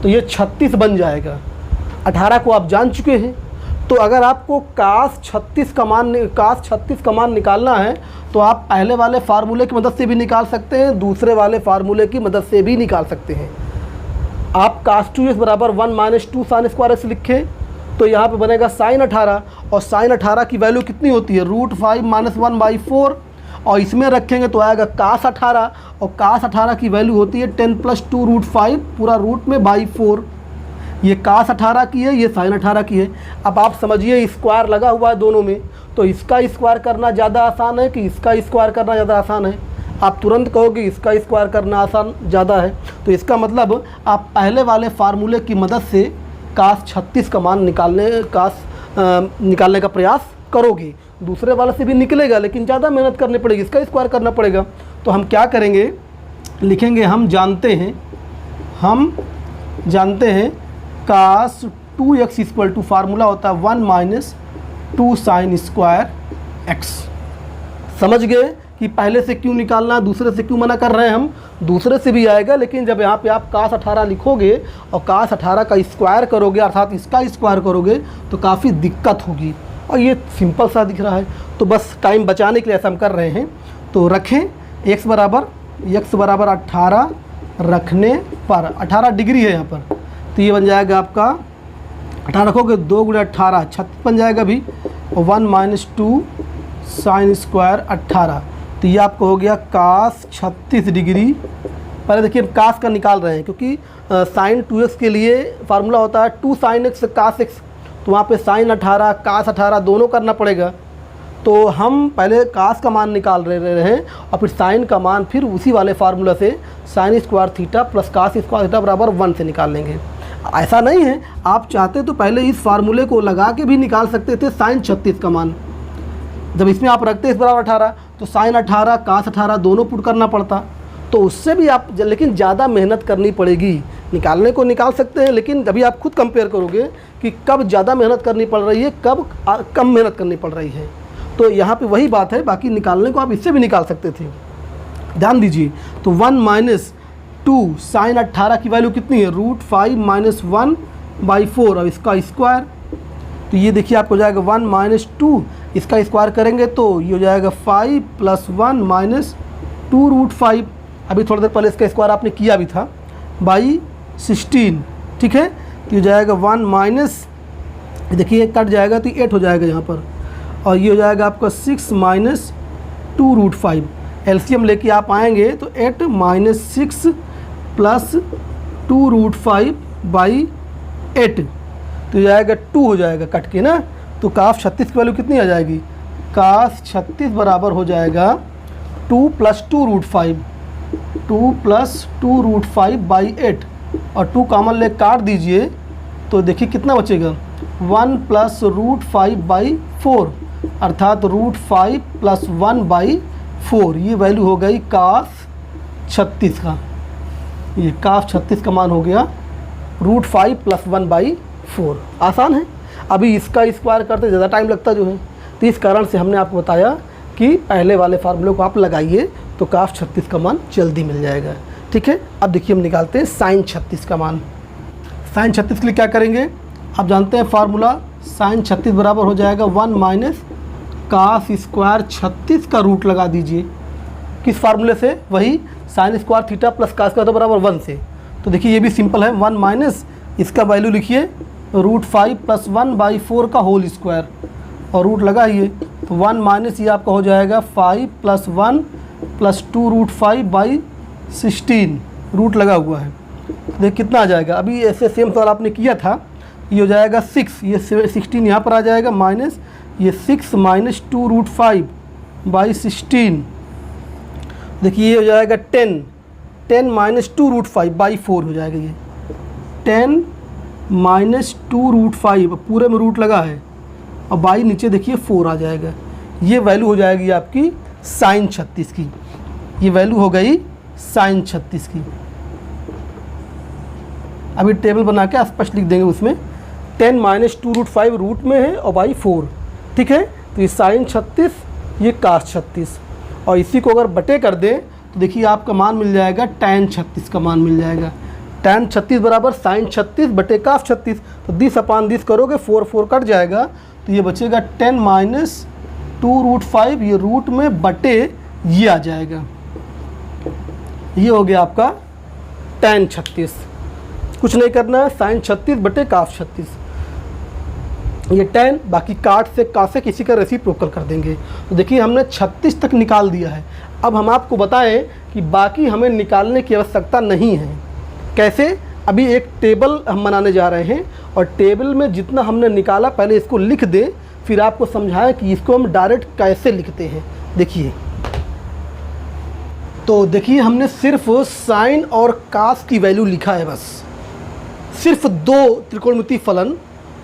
तो ये 36 बन जाएगा। 18 को आप जान चुके हैं, तो अगर आपको cos 36 का मान निकालना है तो आप पहले वाले फार्मूले की मदद से भी निकाल सकते हैं, दूसरे वाले फार्मूले की मदद से भी निकाल सकते हैं। आप cos 2x बराबर 1 - 2 साइन स्क्वायर x लिखें तो यहाँ पे बनेगा साइन 18, और साइन 18 की वैल्यू कितनी होती है, √5 - 1/4, और इसमें रखेंगे तो आएगा cos 18, और cos 18 की वैल्यू होती है 10 + 2 √5 पूरा रूट में बाई 4। ये cos 18 की है, ये साइन 18 की है। अब आप समझिए स्क्वायर लगा हुआ है दोनों में, तो इसका स्क्वायर करना ज़्यादा आसान है कि इसका स्क्वायर करना ज़्यादा आसान है। आप तुरंत कहोगे इसका स्क्वायर करना आसान ज़्यादा है, तो इसका मतलब आप पहले वाले फार्मूले की मदद से cos 36 का मान निकालने का प्रयास करोगे। दूसरे वाले से भी निकलेगा लेकिन ज़्यादा मेहनत करनी पड़ेगी, इसका स्क्वायर करना पड़ेगा। तो हम क्या करेंगे, लिखेंगे, हम जानते हैं cos 2x equal to formula होता है 1 - 2 साइन स्क्वायर x। समझ गए कि पहले से क्यों निकालना है, दूसरे से क्यों मना कर रहे हैं हम। दूसरे से भी आएगा, लेकिन जब यहाँ पे आप cos 18 लिखोगे और cos 18 का स्क्वायर करोगे अर्थात इसका स्क्वायर करोगे तो काफ़ी दिक्कत होगी, और ये सिंपल सा दिख रहा है। तो बस टाइम बचाने के लिए ऐसा हम कर रहे हैं। तो रखें x बराबर 18 रखने पर 18 डिग्री है यहाँ पर, तो ये बन जाएगा आपका 18 रखोगे 2 × 18 36 बन जाएगा भी, और 1 - 2 साइन स्क्वायर 18। तो ये आपको हो गया cos 36 डिग्री। पहले देखिए हम cos का निकाल रहे हैं क्योंकि साइन 2x के लिए फार्मूला होता है 2 sin x cos x, तो वहाँ पे साइन 18 cos 18 दोनों करना पड़ेगा। तो हम पहले cos का मान निकाल रहे हैं और फिर साइन का मान फिर उसी वाले फार्मूला से sign square theta plus cos square theta बराबर 1 से निकाल लेंगे। ऐसा नहीं है, आप चाहते तो पहले इस फार्मूले को लगा के भी निकाल सकते थे साइन 36 का मान। जब इसमें आप रखते इस बराबर 18 तो साइन 18 cos 18 दोनों पुट करना पड़ता, तो उससे भी आप लेकिन ज़्यादा मेहनत करनी पड़ेगी। निकालने को निकाल सकते हैं, लेकिन अभी आप खुद कंपेयर करोगे कि कब ज़्यादा मेहनत करनी पड़ रही है, कब कम मेहनत करनी पड़ रही है। तो यहाँ पे वही बात है, बाकी निकालने को आप इससे भी निकाल सकते थे। ध्यान दीजिए, तो 1 - 2 साइन 18 की वैल्यू कितनी है, √5 - 1/4 और इसका स्क्वायर। तो ये देखिए आपको हो जाएगा 1 - 2, इसका स्क्वायर करेंगे तो ये हो जाएगा 5 + 1 - 2 √5। अभी थोड़ी देर पहले इसका स्क्वायर आपने किया भी था बाई 16। ठीक है, तो ये जाएगा 1 - देखिए कट जाएगा तो 8 हो जाएगा यहाँ पर, और ये हो जाएगा आपका 6 - 2 √5। एलसीएम लेके आप आएंगे तो 8 - 6 + 2 √5/8, तो जाएगा 2 हो जाएगा कट के ना। तो cos 36 की वैल्यू कितनी आ जाएगी, cos 36 बराबर हो जाएगा 2 + 2 √5, 2 + 2 √5/8, और 2 कॉमन ले काट दीजिए तो देखिए कितना बचेगा, 1 + √5/4 अर्थात √5 + 1/4। ये वैल्यू हो गई cos 36 का। ये cos 36 का मान हो गया √5 + 1/4। 4। आसान है। अभी इसका स्क्वायर करते ज़्यादा टाइम लगता जो है, तो इस कारण से हमने आपको बताया कि पहले वाले फार्मूले को आप लगाइए तो काश 36 का मान जल्दी मिल जाएगा। ठीक है, अब देखिए हम निकालते हैं साइन 36 का मान। साइन 36 के लिए क्या करेंगे, आप जानते हैं फार्मूला, साइन 36 बराबर हो जाएगा 1 माइनस कास स्क्वायर 36 का रूट लगा दीजिए। किस फार्मूले से, वही sine square theta plus cos square बराबर 1 से। तो देखिए ये भी सिंपल है, 1 माइनस इसका वैल्यू लिखिए √5 + 1/4 का होल स्क्वायर और रूट लगाइए, तो 1 माइनस ये आपका हो जाएगा 5 + 1 + 2 √5/16 रूट लगा हुआ है। देख कितना आ जाएगा, अभी ऐसे सेम सवाल आपने किया था, ये हो जाएगा 6, ये 16 यहाँ पर आ जाएगा माइनस ये 6 माइनस 2 √5/16। देखिए ये हो जाएगा 10 माइनस 2 √5/4 हो जाएगा, ये 10 माइनस 2 √5 पूरे में रूट लगा है और बाई नीचे देखिए 4 आ जाएगा। ये वैल्यू हो जाएगी आपकी साइन 36 की, ये वैल्यू हो गई साइन 36 की। अभी टेबल बना के स्पष्ट लिख देंगे उसमें 10 माइनस 2 √5 रूट में है और बाई 4। ठीक है, तो ये साइन 36, ये कास 36 और इसी को अगर बटे कर दें तो देखिए आपका मान मिल जाएगा tan 36 का मान मिल जाएगा। tan 36 बराबर साइन 36 बटे कास 36, तो 10/10 करोगे 4 कट जाएगा, तो ये बचेगा 10 माइनस 2 √5, ये रूट में बटे ये आ जाएगा, ये हो गया आपका tan 36। कुछ नहीं करना है, साइन 36 बटे कास 36, ये tan, बाकी काट से कासे किसी का रेसिप्रोकल कर देंगे। तो देखिए हमने 36 तक निकाल दिया है। अब हम आपको बताएं कि बाकी हमें निकालने की आवश्यकता नहीं है। कैसे, अभी एक टेबल हम बनाने जा रहे हैं और टेबल में जितना हमने निकाला पहले इसको लिख दें, फिर आपको समझाएं कि इसको हम डायरेक्ट कैसे लिखते हैं। देखिए, तो देखिए हमने सिर्फ साइन और कास की वैल्यू लिखा है, बस सिर्फ 2 त्रिकोणमितीय फलन,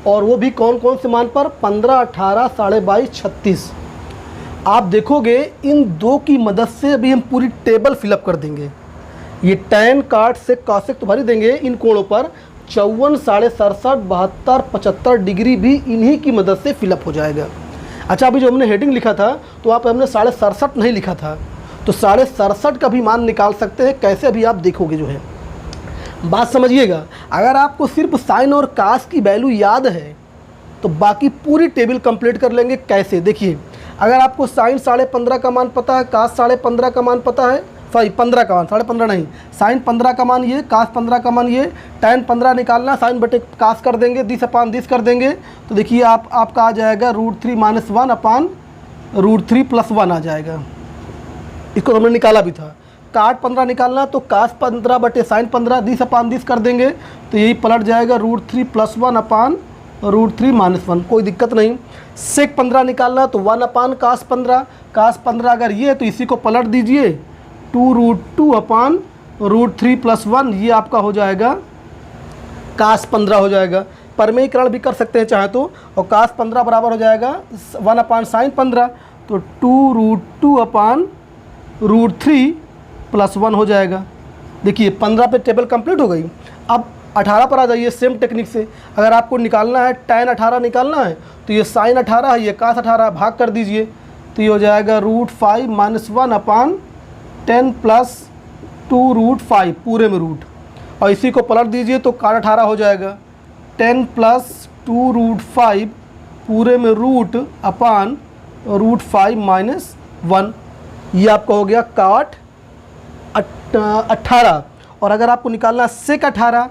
और वो भी कौन कौन से मान पर, 15, 18, 22.5, 36। आप देखोगे इन 2 की मदद से अभी हम पूरी टेबल फिलअप कर देंगे। ये tan काट से कासेक तो भर ही देंगे इन कोणों पर, 54, 67, 72, 75 डिग्री भी इन्हीं की मदद से फिलअप हो जाएगा। अच्छा, अभी जो हमने हेडिंग लिखा था तो आप हमने 67.5 नहीं लिखा था, तो 67.5 का भी मान निकाल सकते हैं। कैसे, अभी आप देखोगे जो है, बात समझिएगा। अगर आपको सिर्फ साइन और कास की वैल्यू याद है तो बाकी पूरी टेबल कंप्लीट कर लेंगे। कैसे, देखिए अगर आपको साइन 15.5 का मान पता है, कास 15.5 का मान पता है, सॉरी 15 का मान, 15.5 नहीं, साइन 15 का मान ये, कास 15 का मान ये, tan 15 निकालना, साइन बटे कास कर देंगे, 10/10 कर देंगे, तो देखिए आपका आ जाएगा √3 - 1 √3 + 1 आ जाएगा। इसको हमने निकाला भी था। काट 15 निकालना तो कास 15 बटे साइन 15, 10/10 कर देंगे, तो यही पलट जाएगा √3 + 1 √3 - 1, कोई दिक्कत नहीं। सेक 15 निकालना तो 1 कास 15, कास 15 अगर ये है तो इसी को पलट दीजिए, 2√2 √3 + 1, ये आपका हो जाएगा कास 15 हो जाएगा। परमेयीकरण भी कर सकते हैं चाहे तो, और कास 15 बराबर हो जाएगा 1 साइन 15, तो 2√2 √3 + 1 हो जाएगा। देखिए 15 पे टेबल कंप्लीट हो गई। अब 18 पर आ जाइए सेम टेक्निक से। अगर आपको निकालना है tan 18 निकालना है तो ये साइन 18 है, ये कास 18 भाग कर दीजिए, तो ये हो जाएगा √5 - 1 10 + 2 √5 पूरे में रूट, और इसी को पलट दीजिए तो काट 18 हो जाएगा, 10 + 2 √5 पूरे में रूट अपान √5 - 1, ये आपका हो गया काट 18। और अगर आपको निकालना है सेक 18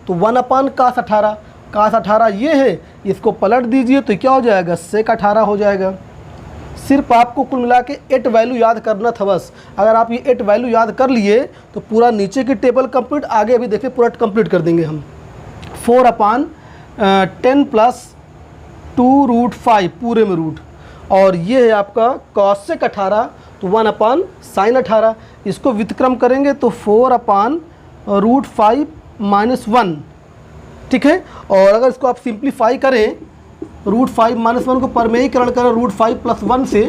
तो 1 कास 18, कास 18 ये है, इसको पलट दीजिए तो क्या हो जाएगा, सेक 18 हो जाएगा। सिर्फ आपको कुल मिला के 8 वैल्यू याद करना था बस। अगर आप ये 8 वैल्यू याद कर लिए तो पूरा नीचे की टेबल कंप्लीट, आगे अभी देखिए पूरा कंप्लीट कर देंगे हम। 4/10 + 2 √5 पूरे में रूट, और ये है आपका कॉसेक 18 तो 1 साइन 18, इसको व्युत्क्रम करेंगे तो 4/√5 - 1। ठीक है, और अगर इसको आप सिंप्लीफाई करें, √5 - 1 को परमेयीकरण करें √5 + 1 से,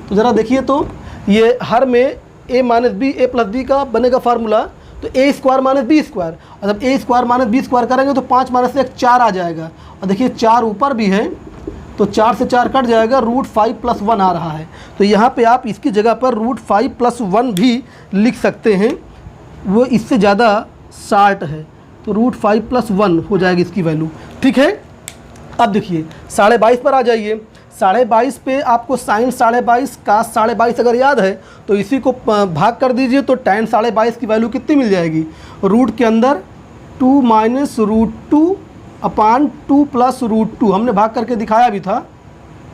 तो ज़रा देखिए तो ये हर में a - b a + b का बनेगा फार्मूला, तो a² - b², मतलब ए स्क्वायर माइनस बी स्क्वायर करेंगे तो 5 माइनस 1 4 आ जाएगा। और देखिए 4 ऊपर भी है तो 4 से 4 कट जाएगा, √5 + 1 आ रहा है। तो यहाँ पे आप इसकी जगह पर √5 + 1 भी लिख सकते हैं, वो इससे ज़्यादा शार्ट है, तो √5 + 1 हो जाएगी इसकी वैल्यू। ठीक है, अब देखिए 22.5 पर आ जाइए। 22.5 पे आपको साइन 22.5 कास 22.5 अगर याद है तो इसी को भाग कर दीजिए, तो tan 22.5 की वैल्यू कितनी मिल जाएगी, रूट के अंदर 2 - √2 अपान 2 + √2 हमने भाग करके दिखाया भी था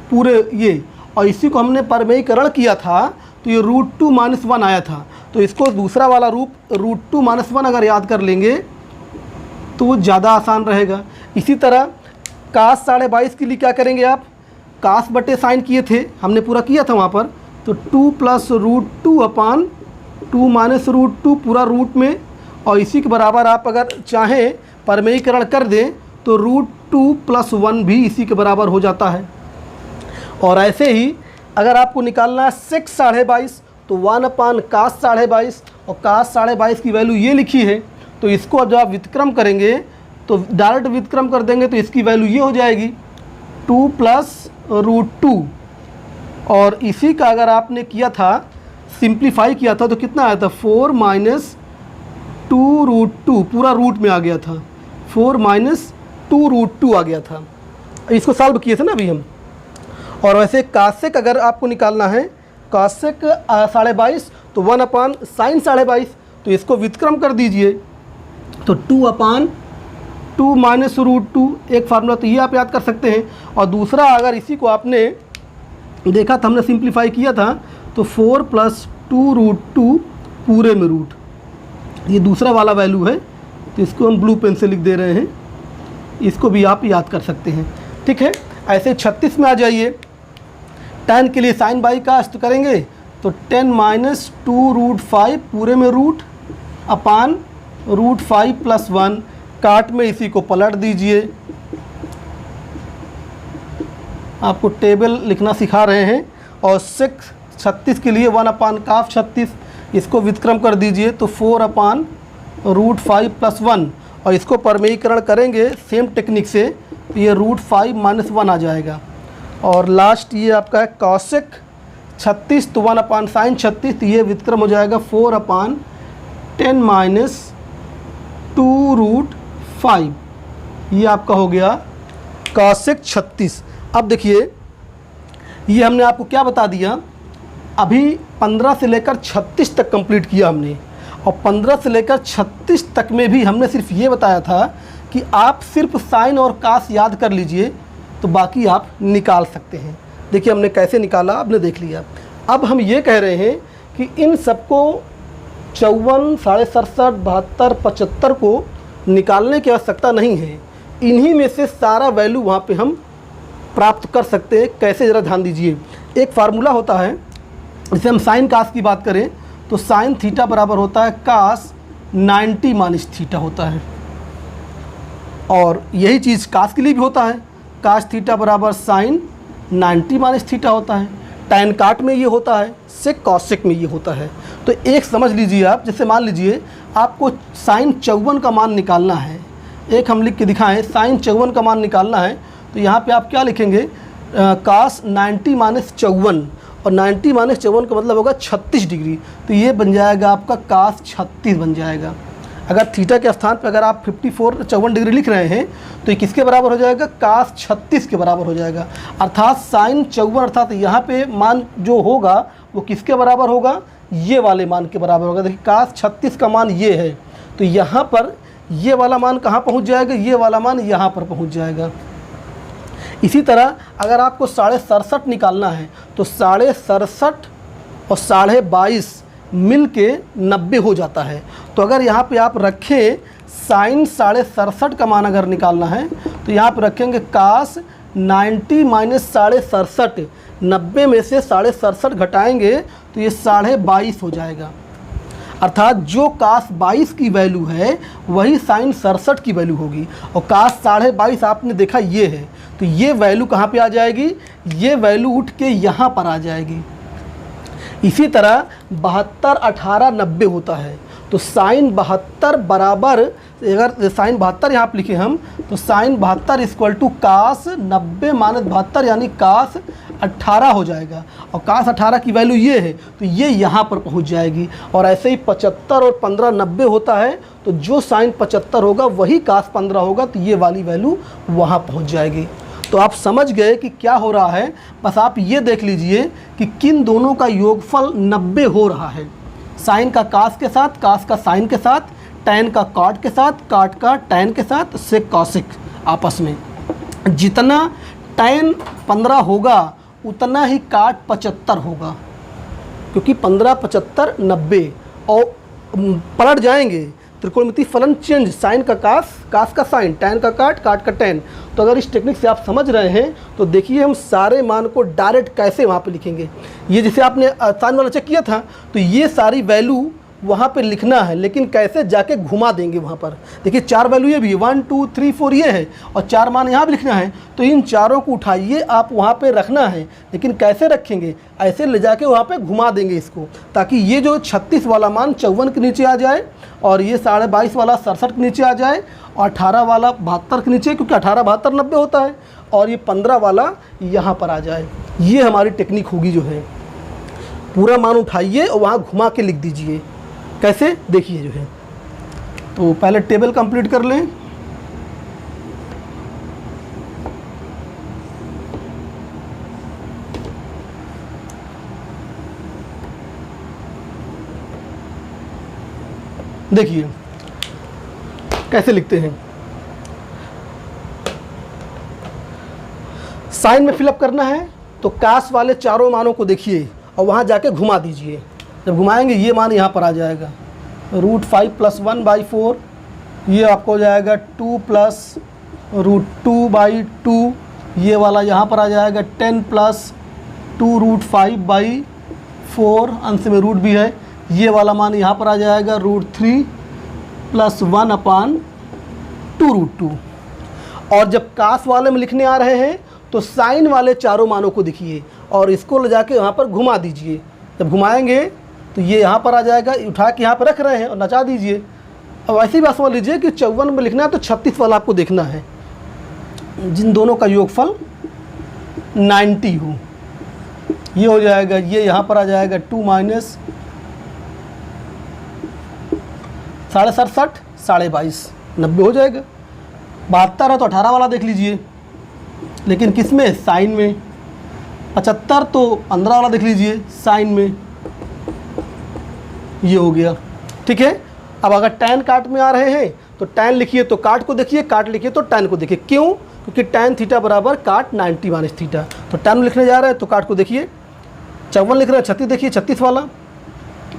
पूरे ये, और इसी को हमने परमेयीकरण किया था तो ये √2 - 1 आया था। तो इसको दूसरा वाला रूप √2 - 1 अगर याद कर लेंगे तो वो ज़्यादा आसान रहेगा। इसी तरह कास 22.5 के लिए क्या करेंगे आप, कास बटे साइन किए थे, हमने पूरा किया था वहाँ पर, तो 2 + √2 अपान 2 - √2 पूरा रूट में, और इसी के बराबर आप अगर चाहें परमेयीकरण कर दें तो √2 + 1 भी इसी के बराबर हो जाता है। और ऐसे ही अगर आपको निकालना है सेक 22.5 तो 1 अपान कास 22.5, और कास 22.5 की वैल्यू ये लिखी है, तो इसको अब जब आप व्युत्क्रम करेंगे तो डायरेक्ट व्युत्क्रम कर देंगे तो इसकी वैल्यू ये हो जाएगी 2 + √2। और इसी का अगर आपने किया था सिंप्लीफाई किया था तो कितना आया था, 4 - 2 √2 पूरा रूट में आ गया था, 4 - 2 √2 आ गया था। इसको सॉल्व किए थे ना अभी हम। और वैसे कासेक अगर आपको निकालना है, कासेक 22.5 तो 1 अपान साइन 22.5, तो इसको व्युत्क्रम कर दीजिए तो 2 अपान 2 - √2 एक फार्मूला तो ये आप याद कर सकते हैं। और दूसरा अगर इसी को आपने देखा था, हमने सिंप्लीफाई किया था, तो 4 + 2 √2 पूरे में रूट, ये दूसरा वाला वैल्यू है, तो इसको हम ब्लू पेन से लिख दे रहे हैं, इसको भी आप याद कर सकते हैं। ठीक है, ऐसे 36 में आ जाइए। tan के लिए साइन बाई कास्ट करेंगे तो 10 - 2 √5 पूरे में रूट अपान √5 + 1, काट में इसी को पलट दीजिए। आपको टेबल लिखना सिखा रहे हैं। और सेक 36 के लिए 1 अपान काफ 36, इसको व्युत्क्रम कर दीजिए तो 4 अपान √5 + 1, और इसको परमेयीकरण करेंगे सेम टेक्निक से तो ये √5 - 1 आ जाएगा। और लास्ट ये आपका है कॉसेक 36 तो 1 अपान साइन 36, तो ये व्युत्क्रम हो जाएगा 4 अपान 10 - 2 √5, ये आपका हो गया कॉसेक 36। अब देखिए ये हमने आपको क्या बता दिया, अभी 15 से लेकर 36 तक कंप्लीट किया हमने, और 15 से लेकर 36 तक में भी हमने सिर्फ ये बताया था कि आप सिर्फ साइन और कास याद कर लीजिए तो बाकी आप निकाल सकते हैं। देखिए हमने कैसे निकाला, आपने देख लिया। अब हम ये कह रहे हैं कि इन सबको 54, 67, 72, 75 को निकालने की आवश्यकता नहीं है, इन्हीं में से सारा वैल्यू वहाँ पे हम प्राप्त कर सकते हैं। कैसे, ज़रा ध्यान दीजिए। एक फार्मूला होता है, जैसे हम साइन कास की बात करें तो साइन थीटा बराबर होता है कास 90 - थीटा होता है, और यही चीज़ कास के लिए भी होता है, कास थीटा बराबर साइन 90 - थीटा होता है। टैन काट में ये होता है, सेक कॉसेक में ये होता है। तो एक समझ लीजिए आप, जैसे मान लीजिए आपको साइन 54 का मान निकालना है, एक हम लिख के दिखाएं, साइन 54 का मान निकालना है तो यहाँ पे आप क्या लिखेंगे, कास 90 - 54, और 90 - 54 का मतलब होगा 36 डिग्री, तो ये बन जाएगा आपका कास 36 बन जाएगा। अगर थीटा के स्थान पर अगर आप 54 डिग्री लिख रहे हैं तो ये किसके बराबर हो जाएगा, कास 36 के बराबर हो जाएगा। अर्थात साइन 54 अर्थात यहाँ पे मान जो होगा वो किसके बराबर होगा, ये वाले मान के बराबर होगा। देखिए कास 36 का मान ये है, तो यहाँ पर ये वाला मान कहाँ पहुँच जाएगा, ये वाला मान यहाँ पर पहुँच जाएगा। इसी तरह अगर आपको 67.5 निकालना है तो 67.5 और 22.5 मिल के 90 हो जाता है। तो अगर यहाँ पे आप रखें साइन 67.5 का मान अगर निकालना है तो यहाँ पे रखेंगे कास 90 - 67.5, 90 में से 67.5 घटाएंगे तो ये 22.5 हो जाएगा। अर्थात जो कास 22 की वैल्यू है वही साइन 67 की वैल्यू होगी, और कास 22.5 आपने देखा ये है, तो ये वैल्यू कहाँ पे आ जाएगी, ये वैल्यू उठ के यहाँ पर आ जाएगी। इसी तरह 72, 18, 90 होता है, तो साइन 72 बराबर, अगर साइन 72 यहाँ पर लिखे हम, तो sine 72 equal to cos 90 minus 72 यानी कास 18 हो जाएगा। और कास 18 की वैल्यू ये है, तो ये यहाँ पर पहुँच जाएगी। और ऐसे ही 75 और 15 90 होता है, तो जो साइन 75 होगा वही कास 15 होगा, तो ये वाली वैल्यू वहाँ पहुँच जाएगी। तो आप समझ गए कि क्या हो रहा है। बस आप ये देख लीजिए कि किन दोनों का योगफल 90 हो रहा है। साइन का कास के साथ, कास का साइन के साथ, टैन का कॉट के साथ, कॉट का टैन के साथ, सेक कॉसिक आपस में। जितना टैन 15 होगा उतना ही काट 75 होगा, क्योंकि 15 75 90 और पलट जाएंगे। त्रिकोणमितीय फलन चेंज, साइन का कास, कास का साइन, टैन का काट, काट का टैन। तो अगर इस टेक्निक से आप समझ रहे हैं तो देखिए हम सारे मान को डायरेक्ट कैसे वहाँ पे लिखेंगे। ये जैसे आपने साइन वाला चेक किया था, तो ये सारी वैल्यू वहाँ पे लिखना है, लेकिन कैसे जाके घुमा देंगे वहाँ पर। देखिए 4 वैल्यू ये भी 1 2 3 4 ये है, और 4 मान यहाँ भी लिखना है। तो इन चारों को उठाइए, आप वहाँ पे रखना है, लेकिन कैसे रखेंगे, ऐसे ले जाके वहाँ पे घुमा देंगे इसको, ताकि ये जो 36 वाला मान 54 के नीचे आ जाए, और ये 22.5 वाला 67 के नीचे आ जाए, और 18 वाला 72 के नीचे, क्योंकि 18 72 90 होता है, और ये 15 वाला यहाँ पर आ जाए। ये हमारी टेक्निक होगी जो है। पूरा मान उठाइए और वहाँ घुमा के लिख दीजिए। कैसे, देखिए जो है। तो पहले टेबल कंप्लीट कर लें। देखिए कैसे लिखते हैं। साइन में फिलअप करना है तो कास वाले चारों मानों को देखिए और वहाँ जाके घुमा दीजिए। जब घुमाएंगे ये मान यहाँ पर आ जाएगा, √5 + 1/4, ये आपको हो जाएगा 2 + √2/2, ये वाला यहाँ पर आ जाएगा 10 + 2√5/4, अंश में रूट भी है। ये वाला मान यहाँ पर आ जाएगा √3 + 1/2√2। और जब कास वाले में लिखने आ रहे हैं तो साइन वाले चारों मानों को देखिए और इसको ले जाके वहाँ पर घुमा दीजिए। जब घुमाएंगे तो ये यहाँ पर आ जाएगा, उठा के यहाँ पर रख रहे हैं और नचा दीजिए। अब ऐसी बात समझ लीजिए कि 54 में लिखना है तो 36 वाला आपको देखना है, जिन दोनों का योगफल 90 हो। ये हो जाएगा, ये यहाँ पर आ जाएगा 2 - 67.5 22.5 90 हो जाएगा। 72 है तो 18 वाला देख लीजिए, लेकिन किस में, साइन में। 75 तो 15 वाला देख लीजिए, साइन में। ये हो गया, ठीक है। अब अगर टैन काट में आ रहे हैं तो टैन लिखिए तो काट को देखिए, काट लिखिए तो टैन को देखिए। क्यों? क्योंकि टैन थीटा बराबर काट 90 - थीटा। तो टैन लिखने जा रहे हैं तो काट को देखिए। 54 लिख रहे हैं, 36 देखिए, 36 वाला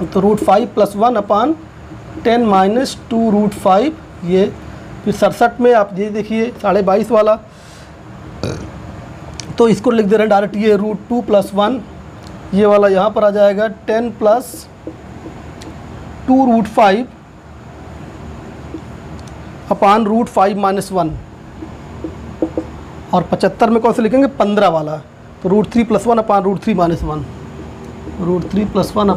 तो √5 + 1/10 - 2√5, ये। फिर 67 में आप ये देखिए 22.5 वाला, तो इसको लिख दे रहे हैं डायरेक्ट, ये √2 + 1, ये वाला यहाँ पर आ जाएगा 10 + 2√5 / √5 - 1। और 75 में कौन से लिखेंगे, 15 वाला, तो √3 + 1 / √3 - 1, √3 + 1 /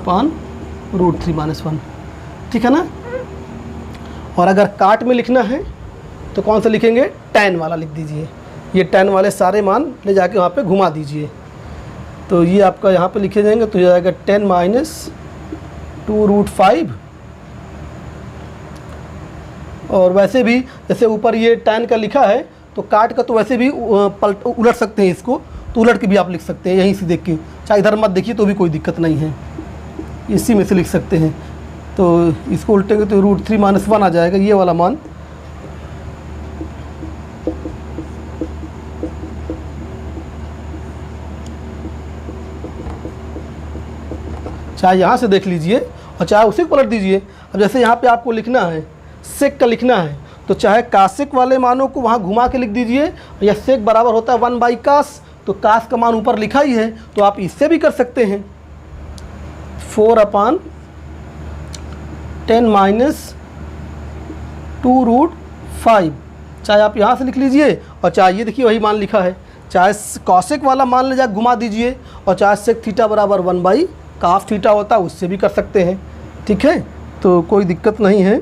√3 - 1, ठीक है ना। और अगर काट में लिखना है तो कौन सा लिखेंगे, टैन वाला लिख दीजिए। ये टैन वाले सारे मान ले जाके वहाँ पे घुमा दीजिए, तो ये आपका यहाँ पे लिखे जाएंगे, तो ये आएगा 10 - 2√5। और वैसे भी जैसे ऊपर ये टैन का लिखा है तो काट का तो वैसे भी उलट सकते हैं इसको, तो उलट के भी आप लिख सकते हैं यहीं से देख के, चाहे इधर मत देखिए तो भी कोई दिक्कत नहीं है, इसी में से लिख सकते हैं। तो इसको उल्टेंगे तो √3 - 1 आ जाएगा, ये वाला मान। चाहे यहाँ से देख लीजिए और चाहे उसी को पलट दीजिए। अब जैसे यहाँ पे आपको लिखना है, सेक का लिखना है, तो चाहे कासिक वाले मानों को वहाँ घुमा के लिख दीजिए, या सेक बराबर होता है 1/कास, तो कास का मान ऊपर लिखा ही है, तो आप इससे भी कर सकते हैं 4/10 - 2√5। चाहे आप यहाँ से लिख लीजिए और चाहे ये देखिए वही मान लिखा है, चाहे कॉसिक वाला मान ले जाकर घुमा दीजिए, और चाहे सेक थीटा बराबर 1/काफ थीटा होता है उससे भी कर सकते हैं, ठीक है। तो तो कोई दिक्कत नहीं है।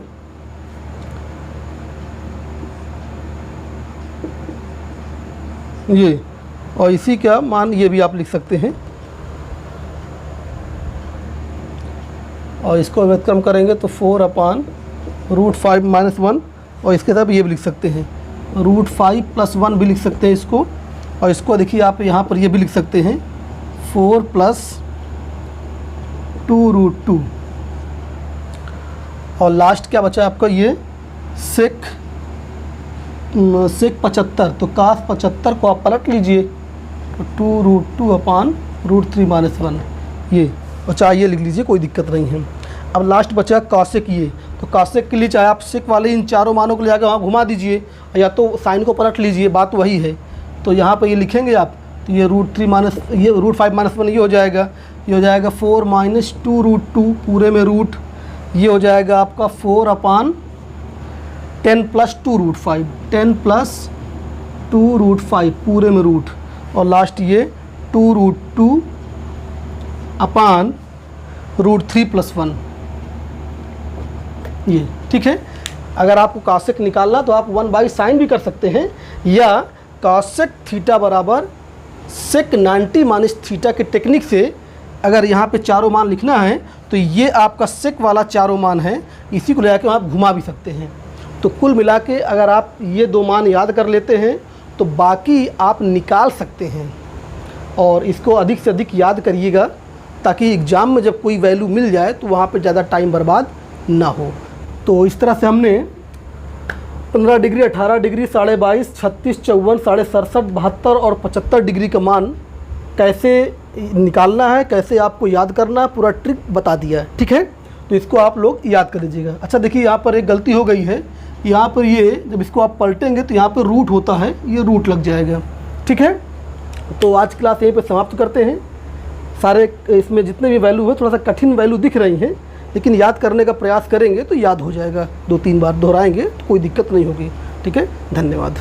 ये और इसी का मान ये भी आप लिख सकते हैं, और इसको व्युत्क्रम करेंगे तो 4/√5 - 1, और इसके साथ ये भी लिख सकते हैं √5 + 1 भी लिख सकते हैं इसको। और इसको देखिए आप यहाँ पर ये भी लिख सकते हैं 4 + 2√2। और लास्ट क्या बचा आपका ये सेक 75, तो cos 75 को आप पलट लीजिए तो 2√2/√3 - 1 ये, और चाहे ये लिख लीजिए, कोई दिक्कत नहीं है। अब लास्ट बचा कॉसेक ये, तो कॉसेक के लिए चाहे आप सेक वाले इन चारों मानों को ले जाकर वहाँ घुमा दीजिए, या तो साइन को पलट लीजिए, बात वही है। तो यहाँ पर ये लिखेंगे आप, तो ये √5 - 1 ये हो जाएगा, 4 - 2√2 पूरे में रूट, ये हो जाएगा आपका 4/10 + 2√5, 10 + 2√5 पूरे में रूट, और लास्ट ये 2√2/√3 + 1 ये, ठीक है। अगर आपको कॉसेक निकालना तो आप 1/sin भी कर सकते हैं, या कॉसेक थीटा बराबर सेक 90 - थीटा के टेक्निक से अगर यहाँ पे चारों मान लिखना है तो ये आपका सेक वाला चारों मान है, इसी को ले जाकर आप घुमा भी सकते हैं। तो कुल मिला के अगर आप ये 2 मान याद कर लेते हैं तो बाकी आप निकाल सकते हैं, और इसको अधिक से अधिक याद करिएगा ताकि एग्ज़ाम में जब कोई वैल्यू मिल जाए तो वहाँ पे ज़्यादा टाइम बर्बाद ना हो। तो इस तरह से हमने 15 डिग्री, 18 डिग्री, 22.5, 36, 54, 67, 72 और 75 डिग्री का मान कैसे निकालना है, कैसे आपको याद करना है, पूरा ट्रिक बता दिया है, ठीक है। तो इसको आप लोग याद कर लीजिएगा। अच्छा देखिए यहाँ पर एक गलती हो गई है, यहाँ पर ये जब इसको आप पलटेंगे तो यहाँ पर रूट होता है, ये रूट लग जाएगा, ठीक है। तो आज क्लास यहीं पे समाप्त करते हैं। सारे इसमें जितने भी वैल्यू है, थोड़ा सा कठिन वैल्यू दिख रही हैं, लेकिन याद करने का प्रयास करेंगे तो याद हो जाएगा। 2-3 बार दोहराएंगे तो कोई दिक्कत नहीं होगी, ठीक है। धन्यवाद।